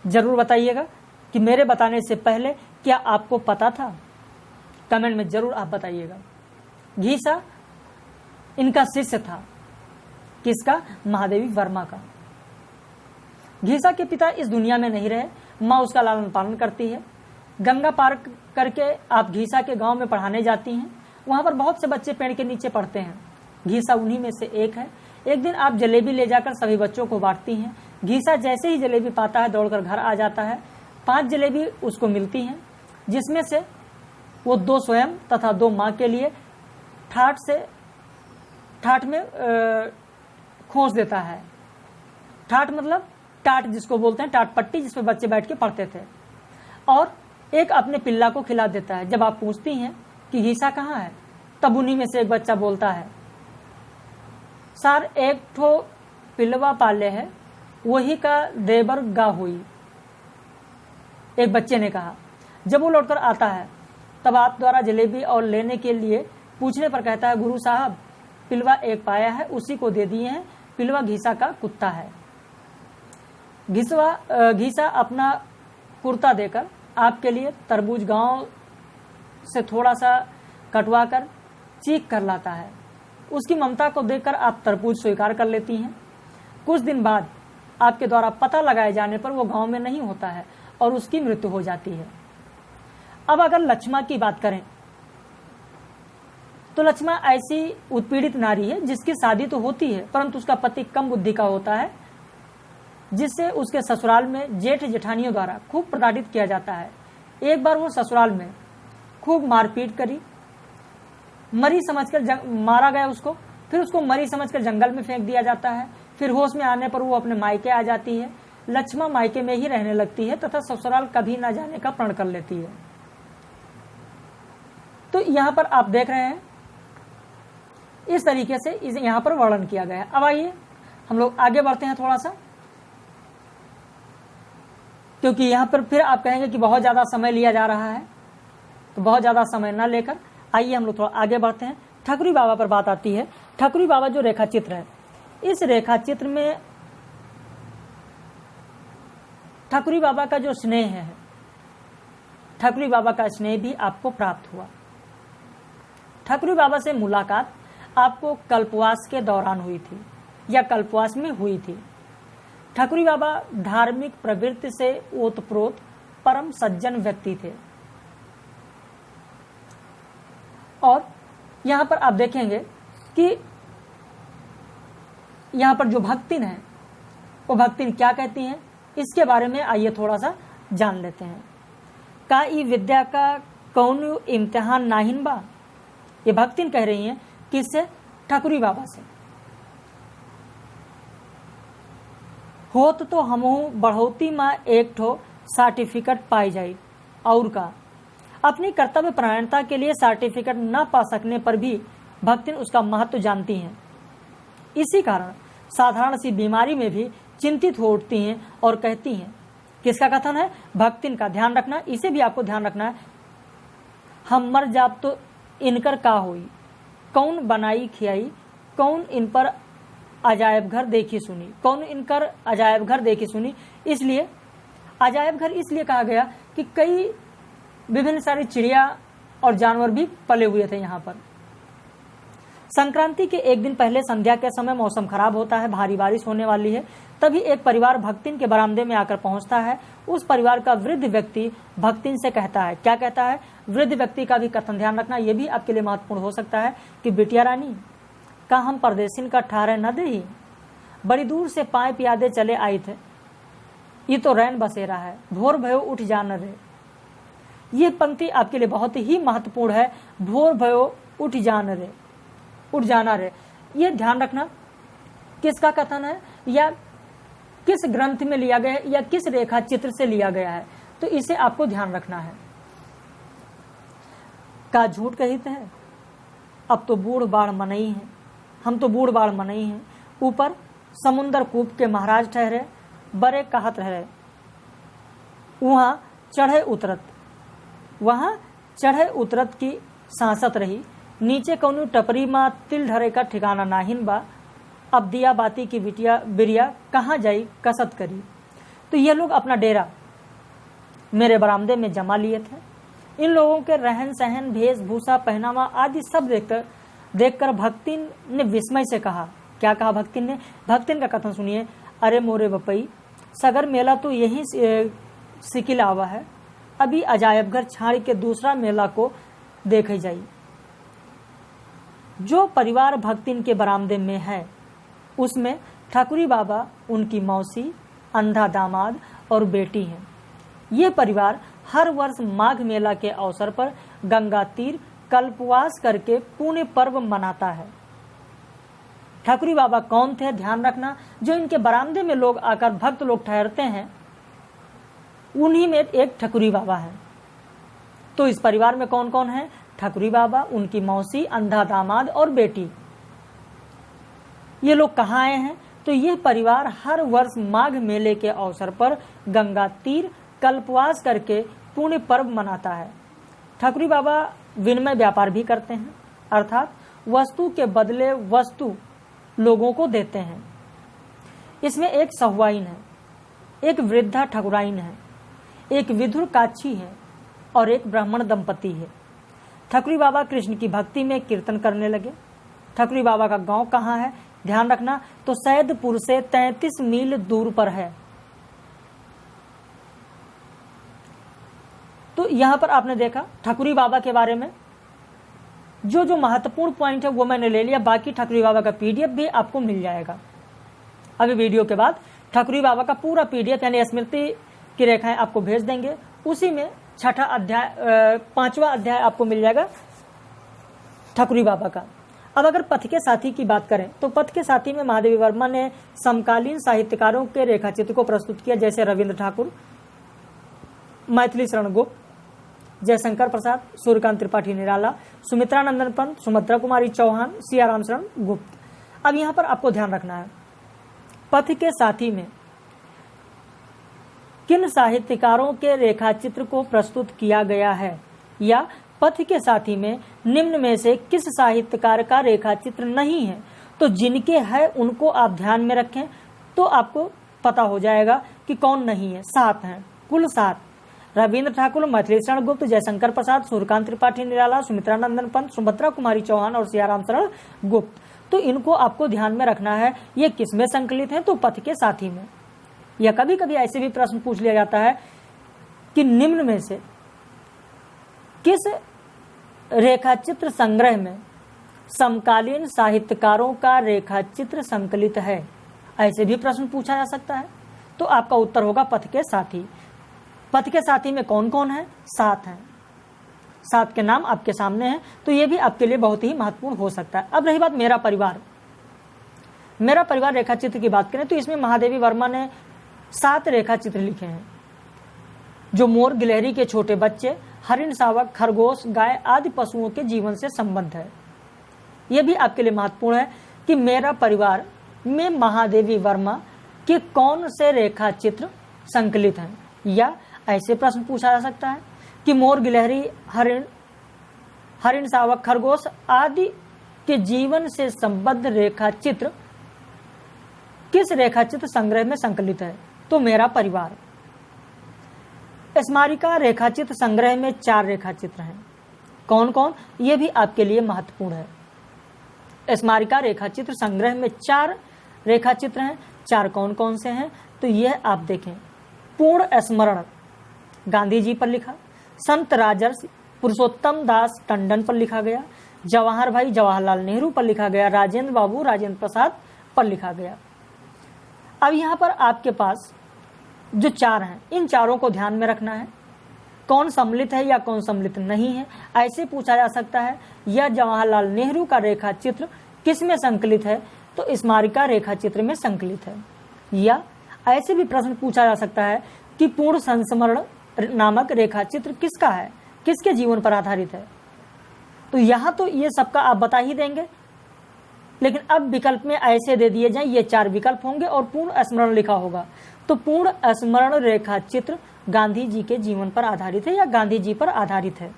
जरूर बताइएगा कि मेरे बताने से पहले क्या आपको पता था? कमेंट में जरूर आप बताइएगा। घीसा इनका शिष्य था। किसका? महादेवी वर्मा का। घीसा के पिता इस दुनिया में नहीं रहे, माँ उसका लालन पालन करती है। गंगा पार करके आप घीसा के गांव में पढ़ाने जाती हैं। वहां पर बहुत से बच्चे पेड़ के नीचे पढ़ते हैं। घीसा उन्हीं में से एक है। एक दिन आप जलेबी ले जाकर सभी बच्चों को बांटती हैं। घीसा जैसे ही जलेबी पाता है दौड़कर घर आ जाता है। 5 जलेबी उसको मिलती हैं, जिसमें से वो 2 स्वयं तथा 2 माँ के लिए ठाट में खोस देता है। ठाट मतलब टाट जिसको बोलते हैं, टाट पट्टी जिसपे बच्चे बैठ के पढ़ते थे, और एक अपने पिल्ला को खिला देता है। जब आप पूछती हैं कि घीसा कहाँ है, तब उन्हीं में से एक बच्चा बोलता है, सर एक ठो पिलवा पाले है वही का देवर गा हुई, एक बच्चे ने कहा। जब वो लौटकर आता है तब आप द्वारा जलेबी और लेने के लिए पूछने पर कहता है, गुरु साहब पिलवा एक पाया है उसी को दे दिए हैं, पिलवा घीसा का कुत्ता है। घीसा अपना कुर्ता देकर आपके लिए तरबूज गांव से थोड़ा सा कटवा कर चीख कर लाता है। उसकी ममता को देखकर आप तरबूज स्वीकार कर लेती हैं। कुछ दिन बाद आपके द्वारा पता लगाए जाने पर वो गांव में नहीं होता है और उसकी मृत्यु हो जाती है। अब अगर लक्ष्मा की बात करें तो लक्ष्मा ऐसी उत्पीड़ित नारी है जिसकी शादी तो होती है परंतु उसका पति कम बुद्धि का होता है, जिससे उसके ससुराल में जेठ जेठानियों द्वारा खूब प्रताड़ित किया जाता है। एक बार वो ससुराल में खूब मारपीट करी, मरी समझकर मारा गया उसको, फिर उसको मरी समझकर जंगल में फेंक दिया जाता है। फिर होश में आने पर वो अपने मायके आ जाती है। लक्ष्मा मायके में ही रहने लगती है तथा ससुराल कभी न जाने का प्रण कर लेती है। तो यहां पर आप देख रहे हैं इस तरीके से यहां पर वर्णन किया गया है। अब आइए हम लोग आगे बढ़ते हैं थोड़ा सा, क्योंकि यहां पर फिर आप कहेंगे कि बहुत ज्यादा समय लिया जा रहा है, तो बहुत ज्यादा समय न लेकर आइए हम लोग थोड़ा आगे बढ़ते हैं। ठकुरी बाबा पर बात आती है। ठकुरी बाबा जो रेखा चित्र है, इस रेखा चित्र में ठकुरी बाबा का जो स्नेह है, ठकुरी बाबा का स्नेह भी आपको प्राप्त हुआ। ठकुरी बाबा से मुलाकात आपको कल्पवास के दौरान हुई थी या कल्पवास में हुई थी। ठकुरी बाबा धार्मिक प्रवृत्ति से ओतप्रोत परम सज्जन व्यक्ति थे। और यहां पर आप देखेंगे कि यहां पर जो भक्तिन है वो भक्तिन क्या कहती हैं, इसके बारे में आइए थोड़ा सा जान लेते हैं। का ई विद्या का कौन इम्तिहान नाहिन बा, ये भक्तिन कह रही हैं किससे? ठकुरी बाबा से। होत तो हमहू बढ़ोती माँ एक ठो सर्टिफिकेट पाई जाई, और का अपनी कर्तव्य परायणता के लिए सर्टिफिकेट न पा सकने पर भी भक्तिन उसका महत्व जानती हैं। इसी कारण साधारण सी बीमारी में भी चिंतित हो उठती हैं और कहती हैं, किसका कथन है? भक्तिन का। ध्यान रखना, इसे भी आपको ध्यान रखना है। हम मर जाब तो इनकर का होई, कौन बनाई खियाई, कौन इन पर अजायब घर देखी सुनी, कौन इनकर अजायब घर देखी सुनी। इसलिए अजायब घर इसलिए कहा गया कि कई विभिन्न सारी चिड़िया और जानवर भी पले हुए थे यहाँ पर। संक्रांति के एक दिन पहले संध्या के समय मौसम खराब होता है, भारी बारिश होने वाली है। तभी एक परिवार भक्तिन के बरामदे में आकर पहुंचता है। उस परिवार का वृद्ध व्यक्ति भक्तिन से कहता है, क्या कहता है? वृद्ध व्यक्ति का भी कथन ध्यान रखना, यह भी आपके लिए महत्वपूर्ण हो सकता है कि बिटिया रानी का हम परदेसिन का ठारे न दे, बड़ी दूर से पाए प्यादे चले आए थे, ये तो रैन बसेरा है, भोर भयो उठ जान रे। ये पंक्ति आपके लिए बहुत ही महत्वपूर्ण है, भोर भयो उठ जान रे, उठ जाना रे। ये ध्यान रखना किसका कथन है या किस ग्रंथ में लिया गया है या किस रेखा चित्र से लिया गया है, तो इसे आपको ध्यान रखना है। का झूठ कहते हैं, अब तो बूढ़ बाढ़ मनई है, हम तो बूढ़ बाढ़ मनई हैं। ऊपर समुंदर कूप के महाराज ठहरे, बड़े कहत रहे, वहां चढ़े उतरत की सांसत रही। नीचे कौनो टपरी माँ तिल ढरे का ठिकाना नाहिन बा, अब दिया बाती की बिरिया कहाँ जाई कसत करी। तो ये लोग अपना डेरा मेरे बरामदे में जमा लिए थे। इन लोगों के रहन सहन, वेशभूषा, पहनावा आदि सब देखकर भक्तिन ने विस्मय से कहा, क्या कहा भक्तिन ने? भक्तिन का कथन सुनिए। अरे मोरे बपई, सगर मेला तो यही सिकिल आवा है, अभी अजायबघर छाड़ के दूसरा मेला को देखे जाई। जो परिवार भक्तिन के बरामदे में है उसमें ठाकुरी बाबा, उनकी मौसी, अंधा दामाद और बेटी हैं। ये परिवार हर वर्ष माघ मेला के अवसर पर गंगा तीर कल्पवास करके पुण्य पर्व मनाता है। ठाकुरी बाबा कौन थे? ध्यान रखना, जो इनके बरामदे में लोग आकर भक्त लोग ठहरते हैं उन्हीं में एक ठाकुरी बाबा है। तो इस परिवार में कौन कौन है? ठाकुरी बाबा, उनकी मौसी, अंधा दामाद और बेटी। ये लोग कहाँ आए हैं? तो यह परिवार हर वर्ष माघ मेले के अवसर पर गंगा तीर कल्पवास करके पुण्य पर्व मनाता है। ठकुरी बाबा विनिमय व्यापार भी करते हैं, अर्थात वस्तु के बदले वस्तु लोगों को देते हैं। इसमें एक सहुआइन है, एक वृद्धा ठकुराइन है, एक विधुर काछी है और एक ब्राह्मण दंपति है। ठकुरी बाबा कृष्ण की भक्ति में कीर्तन करने लगे। ठकुरी बाबा का गांव कहाँ है, ध्यान रखना, तो सैदपुर से 33 मील दूर पर है। तो यहां पर आपने देखा ठकुरी बाबा के बारे में जो महत्वपूर्ण पॉइंट है वो मैंने ले लिया। बाकी ठकुरी बाबा का पीडीएफ भी आपको मिल जाएगा। अभी वीडियो के बाद ठकुरी बाबा का पूरा पीडीएफ यानी स्मृति की रेखाएं आपको भेज देंगे। उसी में 5वां अध्याय आपको मिल जाएगा ठकुरी बाबा का। अब अगर पथ के साथी की बात करें तो पथ के साथी में महादेवी वर्मा ने समकालीन साहित्यकारों के रेखाचित्र को प्रस्तुत किया, जैसे रविंद्र ठाकुर, मैथिली शरण गुप्त, जयशंकर प्रसाद, सूर्यकांत त्रिपाठी निराला, सुमित्रा नंदन पंत, सुभद्रा कुमारी चौहान, सियाराम शरण गुप्त। अब यहां पर आपको ध्यान रखना है, पथ के साथी में किन साहित्यकारों के रेखाचित्र को प्रस्तुत किया गया है, या पथ के साथी में निम्न में से किस साहित्यकार का रेखाचित्र नहीं है। तो जिनके है उनको आप ध्यान में रखें तो आपको पता हो जाएगा कि कौन नहीं है। 7 हैं, कुल 7। रविंद्र ठाकुर, मैथिली शरण गुप्त, जयशंकर प्रसाद, सूर्यकांत त्रिपाठी निराला, सुमित्रा नंदन पंत, सुभद्रा कुमारी चौहान और सियाराम शरण गुप्त। तो इनको आपको ध्यान में रखना है। ये किसमें संकलित है, तो पथ के साथी में। या कभी कभी ऐसे भी प्रश्न पूछ लिया जाता है कि निम्न में से किस रेखाचित्र संग्रह में समकालीन साहित्यकारों का रेखाचित्र संकलित है, ऐसे भी प्रश्न पूछा जा सकता है। तो आपका उत्तर होगा पथ के साथी। पथ के साथी में कौन कौन है, 7 हैं। 7 के नाम आपके सामने हैं, तो ये भी आपके लिए बहुत ही महत्वपूर्ण हो सकता है। अब रही बात मेरा परिवार। मेरा परिवार रेखाचित्र की बात करें तो इसमें महादेवी वर्मा ने 7 रेखाचित्र लिखे हैं, जो मोर, गिलहरी के छोटे बच्चे, हरिण, शावक, खरगोश, गाय आदि पशुओं के जीवन से संबंध है। यह भी आपके लिए महत्वपूर्ण है कि मेरा परिवार में महादेवी वर्मा के कौन से रेखाचित्र संकलित हैं। या ऐसे प्रश्न पूछा जा सकता है कि मोर, गिलहरी, हरिण, शावक, खरगोश आदि के जीवन से संबद्ध रेखाचित्र किस रेखाचित्र संग्रह में संकलित है, तो मेरा परिवार। स्मारिका रेखाचित्र संग्रह में 4 रेखाचित्र हैं। कौन कौन, ये भी आपके लिए महत्वपूर्ण है। स्मारिका रेखाचित्र संग्रह में 4 रेखाचित्र हैं। 4 कौन कौन से हैं, तो यह आप देखें। पूर्ण स्मरण गांधी जी पर लिखा, संत राजर्ष पुरुषोत्तम दास टंडन पर लिखा गया, जवाहर भाई जवाहरलाल नेहरू पर लिखा गया, राजेंद्र बाबू राजेंद्र प्रसाद पर लिखा गया। अब यहाँ पर आपके पास जो 4 हैं, इन 4 को ध्यान में रखना है। कौन सम्मिलित है या कौन सम्मिलित नहीं है, ऐसे पूछा जा सकता है। या जवाहरलाल नेहरू का रेखाचित्र किस में संकलित है, तो स्मारिका रेखाचित्र में संकलित है। या ऐसे भी प्रश्न पूछा जा सकता है कि पूर्ण संस्मरण नामक रेखाचित्र किसका है, किसके जीवन पर आधारित है। तो यहाँ तो ये सबका आप बता ही देंगे, लेकिन अब विकल्प में ऐसे दे दिए जाए, ये 4 विकल्प होंगे और पूर्ण स्मरण लिखा होगा। तो पूर्ण स्मरण रेखाचित्र गांधी जी के जीवन पर आधारित है या गांधी जी पर आधारित है।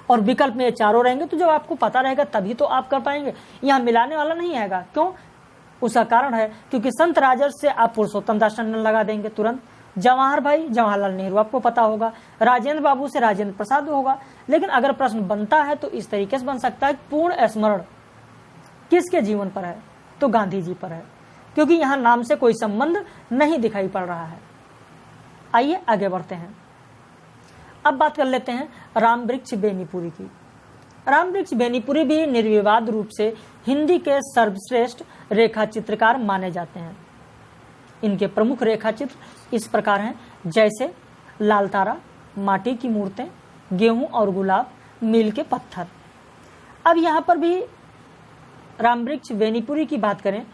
और विकल्प में ये 4 रहेंगे, तो जब आपको पता रहेगा तभी तो आप कर पाएंगे। यहाँ मिलाने वाला नहीं आएगा। क्यों, उसका कारण है क्योंकि संत राजर्ष से आप पुरुषोत्तम दास टंडन लगा देंगे तुरंत। जवाहर भाई जवाहरलाल नेहरू आपको पता होगा, राजेंद्र बाबू से राजेंद्र प्रसाद होगा। लेकिन अगर प्रश्न बनता है तो इस तरीके से बन सकता है, पूर्ण स्मरण किसके जीवन पर है, तो गांधी जी पर है, क्योंकि यहां नाम से कोई संबंध नहीं दिखाई पड़ रहा है। आइए आगे बढ़ते हैं। अब बात कर लेते हैं राम वृक्ष बेनीपुरी की। राम वृक्ष बेनीपुरी भी निर्विवाद रूप से हिंदी के सर्वश्रेष्ठ रेखा चित्रकार माने जाते हैं। इनके प्रमुख रेखाचित्र इस प्रकार हैं, जैसे लाल तारा, माटी की मूर्तें, गेहूं और गुलाब, मील के पत्थर। अब यहाँ पर भी राम वृक्ष बेनीपुरी की बात करें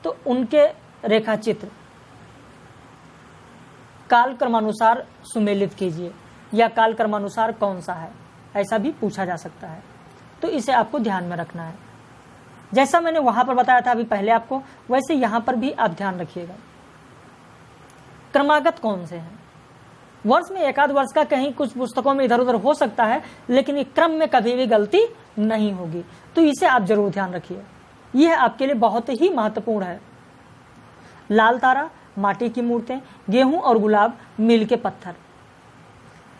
तो उनके रेखाचित्र काल क्रमानुसार सुमेलित कीजिए, या काल क्रमानुसार कौन सा है, ऐसा भी पूछा जा सकता है। तो इसे आपको ध्यान में रखना है। जैसा मैंने वहां पर बताया था अभी पहले आपको, वैसे यहां पर भी आप ध्यान रखिएगा। क्रमागत कौन से हैं? वर्ष में एक आध वर्ष का कहीं कुछ पुस्तकों में इधर उधर हो सकता है, लेकिन ये क्रम में कभी भी गलती नहीं होगी, तो इसे आप जरूर ध्यान रखिए, यह आपके लिए बहुत ही महत्वपूर्ण है। लाल तारा, माटी की मूर्तें, गेहूं और गुलाब, मील के पत्थर।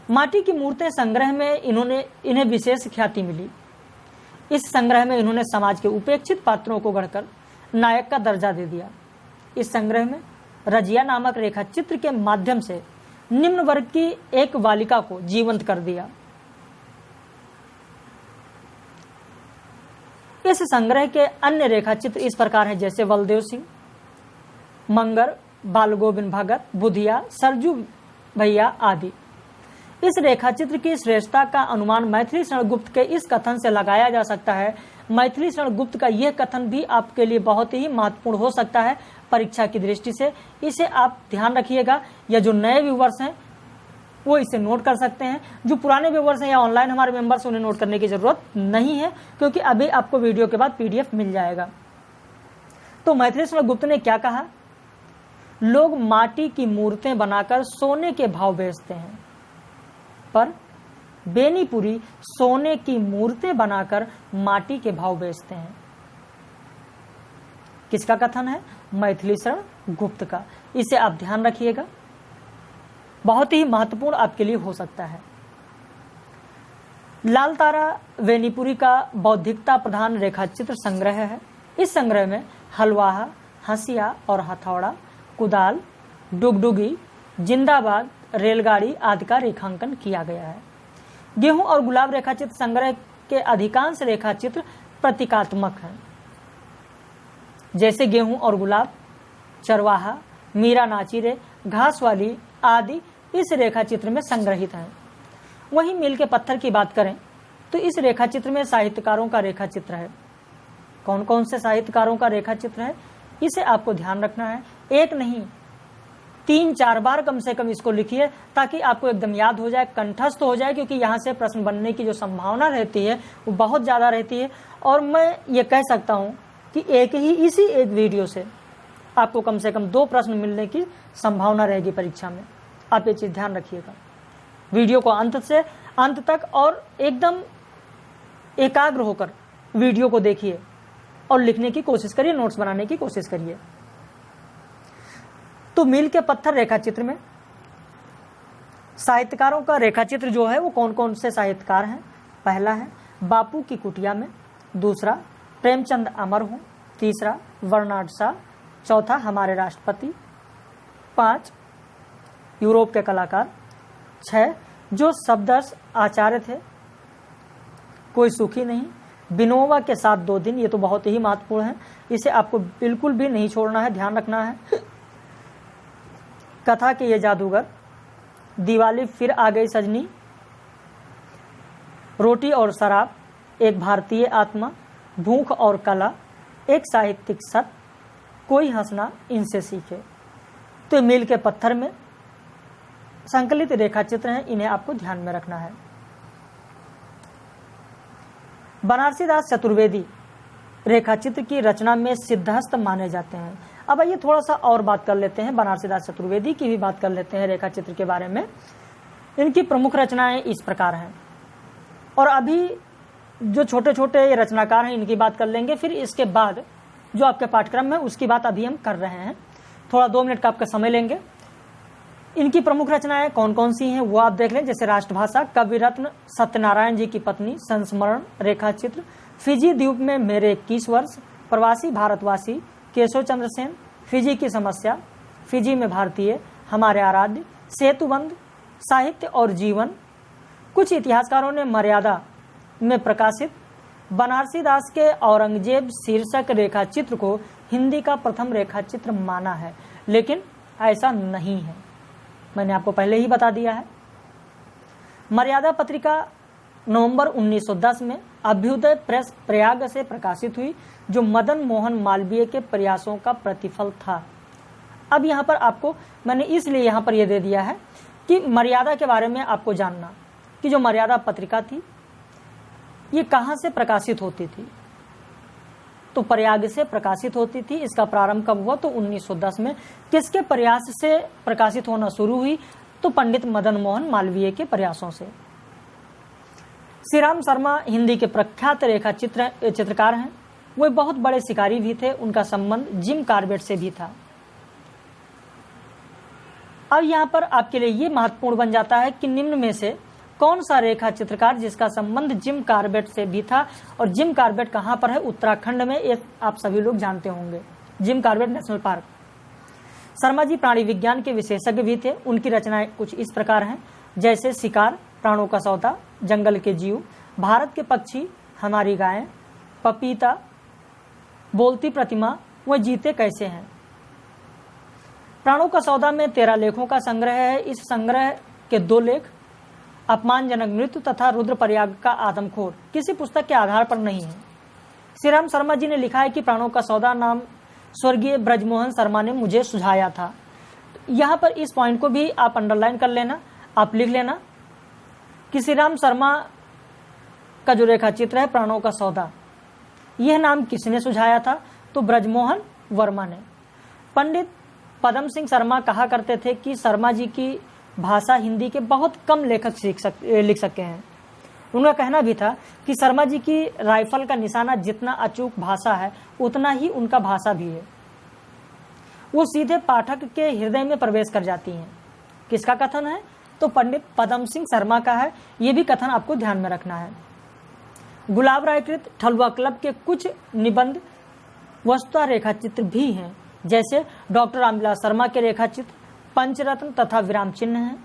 माटी की मूर्तें संग्रह में इन्हें विशेष ख्याति मिली। इस संग्रह में इन्होंने समाज के उपेक्षित पात्रों को गढ़कर नायक का दर्जा दे दिया। इस संग्रह में रजिया नामक रेखा चित्र के माध्यम से निम्न वर्ग की एक बालिका को जीवंत कर दिया। इस संग्रह के अन्य रेखा चित्र इस प्रकार हैं, जैसे बलदेव सिंह, मंगर, बाल गोविंद भगत, बुधिया, सरजू भैया आदि। इस रेखा चित्र की श्रेष्ठता का अनुमान मैथिली शरण गुप्त के इस कथन से लगाया जा सकता है। मैथिली शरण गुप्त का यह कथन भी आपके लिए बहुत ही महत्वपूर्ण हो सकता है परीक्षा की दृष्टि से, इसे आप ध्यान रखिएगा। या जो नए व्यूवर्स हैं वो इसे नोट कर सकते हैं, जो पुराने व्यूवर्स हैं या ऑनलाइन हमारे मेंबर्स उन्हें नोट करने की जरूरत नहीं है, क्योंकि अभी आपको वीडियो के बाद PDF मिल जाएगा। तो मैथिली शरण गुप्त ने क्या कहा? लोग माटी की मूर्तें बनाकर सोने के भाव बेचते हैं, पर बेनीपुरी सोने की मूर्तें बनाकर माटी के भाव बेचते हैं। किसका कथन है? मैथिली शरण गुप्त का। इसे आप ध्यान रखिएगा, बहुत ही महत्वपूर्ण आपके लिए हो सकता है। लाल तारा बेनीपुरी का बौद्धिकता प्रधान रेखाचित्र संग्रह है। इस संग्रह में हलवाहा, हंसिया और हथौड़ा, कुदाल, डुगडुगी, जिंदाबाद, रेलगाड़ी आदि का रेखांकन किया गया है। गेहूं और गुलाब रेखाचित्र संग्रह के अधिकांश रेखाचित्र प्रतीकात्मक हैं, जैसे गेहूं और गुलाब, चरवाहा, मीरा नाचिरे, घास वाली आदि इस रेखाचित्र में संग्रहित हैं। वहीं मील के पत्थर की बात करें तो इस रेखाचित्र में साहित्यकारों का रेखाचित्र है। कौन कौन से साहित्यकारों का रेखाचित्र है, इसे आपको ध्यान रखना है। एक नहीं 3-4 बार कम से कम इसको लिखिए, ताकि आपको एकदम याद हो जाए, कंठस्थ हो जाए, क्योंकि यहाँ से प्रश्न बनने की जो संभावना रहती है वो बहुत ज़्यादा रहती है। और मैं ये कह सकता हूँ कि इसी एक वीडियो से आपको कम से कम 2 प्रश्न मिलने की संभावना रहेगी परीक्षा में। आप ये चीज़ ध्यान रखिएगा। वीडियो को अंत से अंत तक और एकदम एकाग्र होकर वीडियो को देखिए और लिखने की कोशिश करिए, नोट्स बनाने की कोशिश करिए। तो मील के पत्थर रेखाचित्र में साहित्यकारों का रेखाचित्र जो है वो कौन कौन से साहित्यकार हैं? पहला है बापू की कुटिया में, दूसरा प्रेमचंद अमर हूं, तीसरा बर्नार्ड शॉ, चौथा हमारे राष्ट्रपति, 5 यूरोप के कलाकार, 6 जो शब्दर्श आचार्य थे, कोई सुखी नहीं, बिनोवा के साथ 2 दिन, ये तो बहुत ही महत्वपूर्ण है, इसे आपको बिल्कुल भी नहीं छोड़ना है, ध्यान रखना है। कथा के ये जादूगर, दिवाली फिर आ गई सजनी, रोटी और शराब, एक भारतीय आत्मा, भूख और कला, एक साहित्यिक सत्य, कोई हंसना इनसे सीखे। तो मील के पत्थर में संकलित रेखाचित्र हैं, इन्हें आपको ध्यान में रखना है। बनारसी दास चतुर्वेदी रेखाचित्र की रचना में सिद्धहस्त माने जाते हैं। अब आइए थोड़ा सा और बात कर लेते हैं, बनारसी दास चतुर्वेदी की भी बात कर लेते हैं रेखाचित्र के बारे में। इनकी प्रमुख रचनाएं इस प्रकार हैं, और अभी जो छोटे छोटे रचनाकार हैं इनकी बात कर लेंगे, फिर इसके बाद जो आपके पाठ्यक्रम है उसकी बात अभी हम कर रहे हैं। थोड़ा 2 मिनट का आपका समय लेंगे। इनकी प्रमुख रचनाएं कौन कौन सी हैं वो आप देख लें, जैसे राष्ट्रभाषा, कवि रत्न, सत्यनारायण जी की पत्नी, संस्मरण रेखाचित्र, फिजी द्वीप में मेरे 21 वर्ष, प्रवासी भारतवासी, केशव चंद्र सेन, फिजी की समस्या, फिजी में भारतीय, हमारे आराध्य, सेतुबंध, साहित्य और जीवन। कुछ इतिहासकारों ने मर्यादा में प्रकाशित बनारसी दास के औरंगजेब शीर्षक रेखाचित्र को हिंदी का प्रथम रेखाचित्र माना है, लेकिन ऐसा नहीं है, मैंने आपको पहले ही बता दिया है। मर्यादा पत्रिका नवंबर 1910 में अभ्युदय प्रेस प्रयाग से प्रकाशित हुई, जो मदन मोहन मालवीय के प्रयासों का प्रतिफल था। अब यहाँ पर आपको मैंने इसलिए यहाँ पर यह दे दिया है कि मर्यादा के बारे में आपको जानना कि जो मर्यादा पत्रिका थी ये कहाँ से प्रकाशित होती थी। तो प्रयाग से प्रकाशित होती थी। इसका प्रारंभ कब हुआ? तो 1910 में। किसके प्रयास से प्रकाशित होना शुरू हुई? तो पंडित मदन मोहन मालवीय के प्रयासों से। श्री राम शर्मा हिंदी के प्रख्यात रेखा चित्रकार हैं। वे बहुत बड़े शिकारी भी थे। उनका संबंध जिम कॉर्बेट से भी था। अब यहाँ पर आपके लिए ये महत्वपूर्ण बन जाता है कि निम्न में से कौन सा रेखा चित्रकार जिसका संबंध जिम कॉर्बेट से भी था, और जिम कॉर्बेट कहाँ पर है? उत्तराखंड में। ये आप सभी लोग जानते होंगे, Jim Corbett national park. Sharma ji प्राणी विज्ञान के विशेषज्ञ भी थे। उनकी रचनाएं कुछ इस प्रकार हैं, जैसे शिकार, प्राणों का सौदा, जंगल के जीव, भारत के पक्षी, हमारी गायें, पपीता, बोलती प्रतिमा, वह जीते कैसे हैं। प्राणों का सौदा में 13 लेखों का संग्रह है। इस संग्रह के 2 लेख अपमानजनक मृत्यु तथा रुद्रप्रयाग का आदमखोर किसी पुस्तक के आधार पर नहीं है। श्री राम शर्मा जी ने लिखा है कि प्राणों का सौदा नाम स्वर्गीय ब्रजमोहन शर्मा ने मुझे सुझाया था। यहाँ पर इस पॉइंट को भी आप अंडरलाइन कर लेना, आप लिख लेना कि श्री राम शर्मा का जो रेखा चित्र है प्राणों का सौदा, यह नाम किसने सुझाया था? तो ब्रजमोहन वर्मा ने। पंडित पदम सिंह शर्मा कहा करते थे कि शर्मा जी की भाषा हिंदी के बहुत कम लेखक लिख सके हैं। उनका कहना भी था कि शर्मा जी की राइफल का निशाना जितना अचूक भाषा है उतना ही उनका भाषा भी है। वो सीधे पाठक के हृदय में प्रवेश कर जाती हैं। किसका कथन है? तो पंडित पदम सिंह शर्मा का है। ये भी कथन आपको ध्यान में रखना है। गुलाब राय कृत ठलुआ क्लब के कुछ निबंध वस्तुतः रेखा चित्र भी हैं, जैसे डॉक्टर रामविलास शर्मा के रेखा चित्र, पंचरत्न तथा विराम चिन्ह हैं।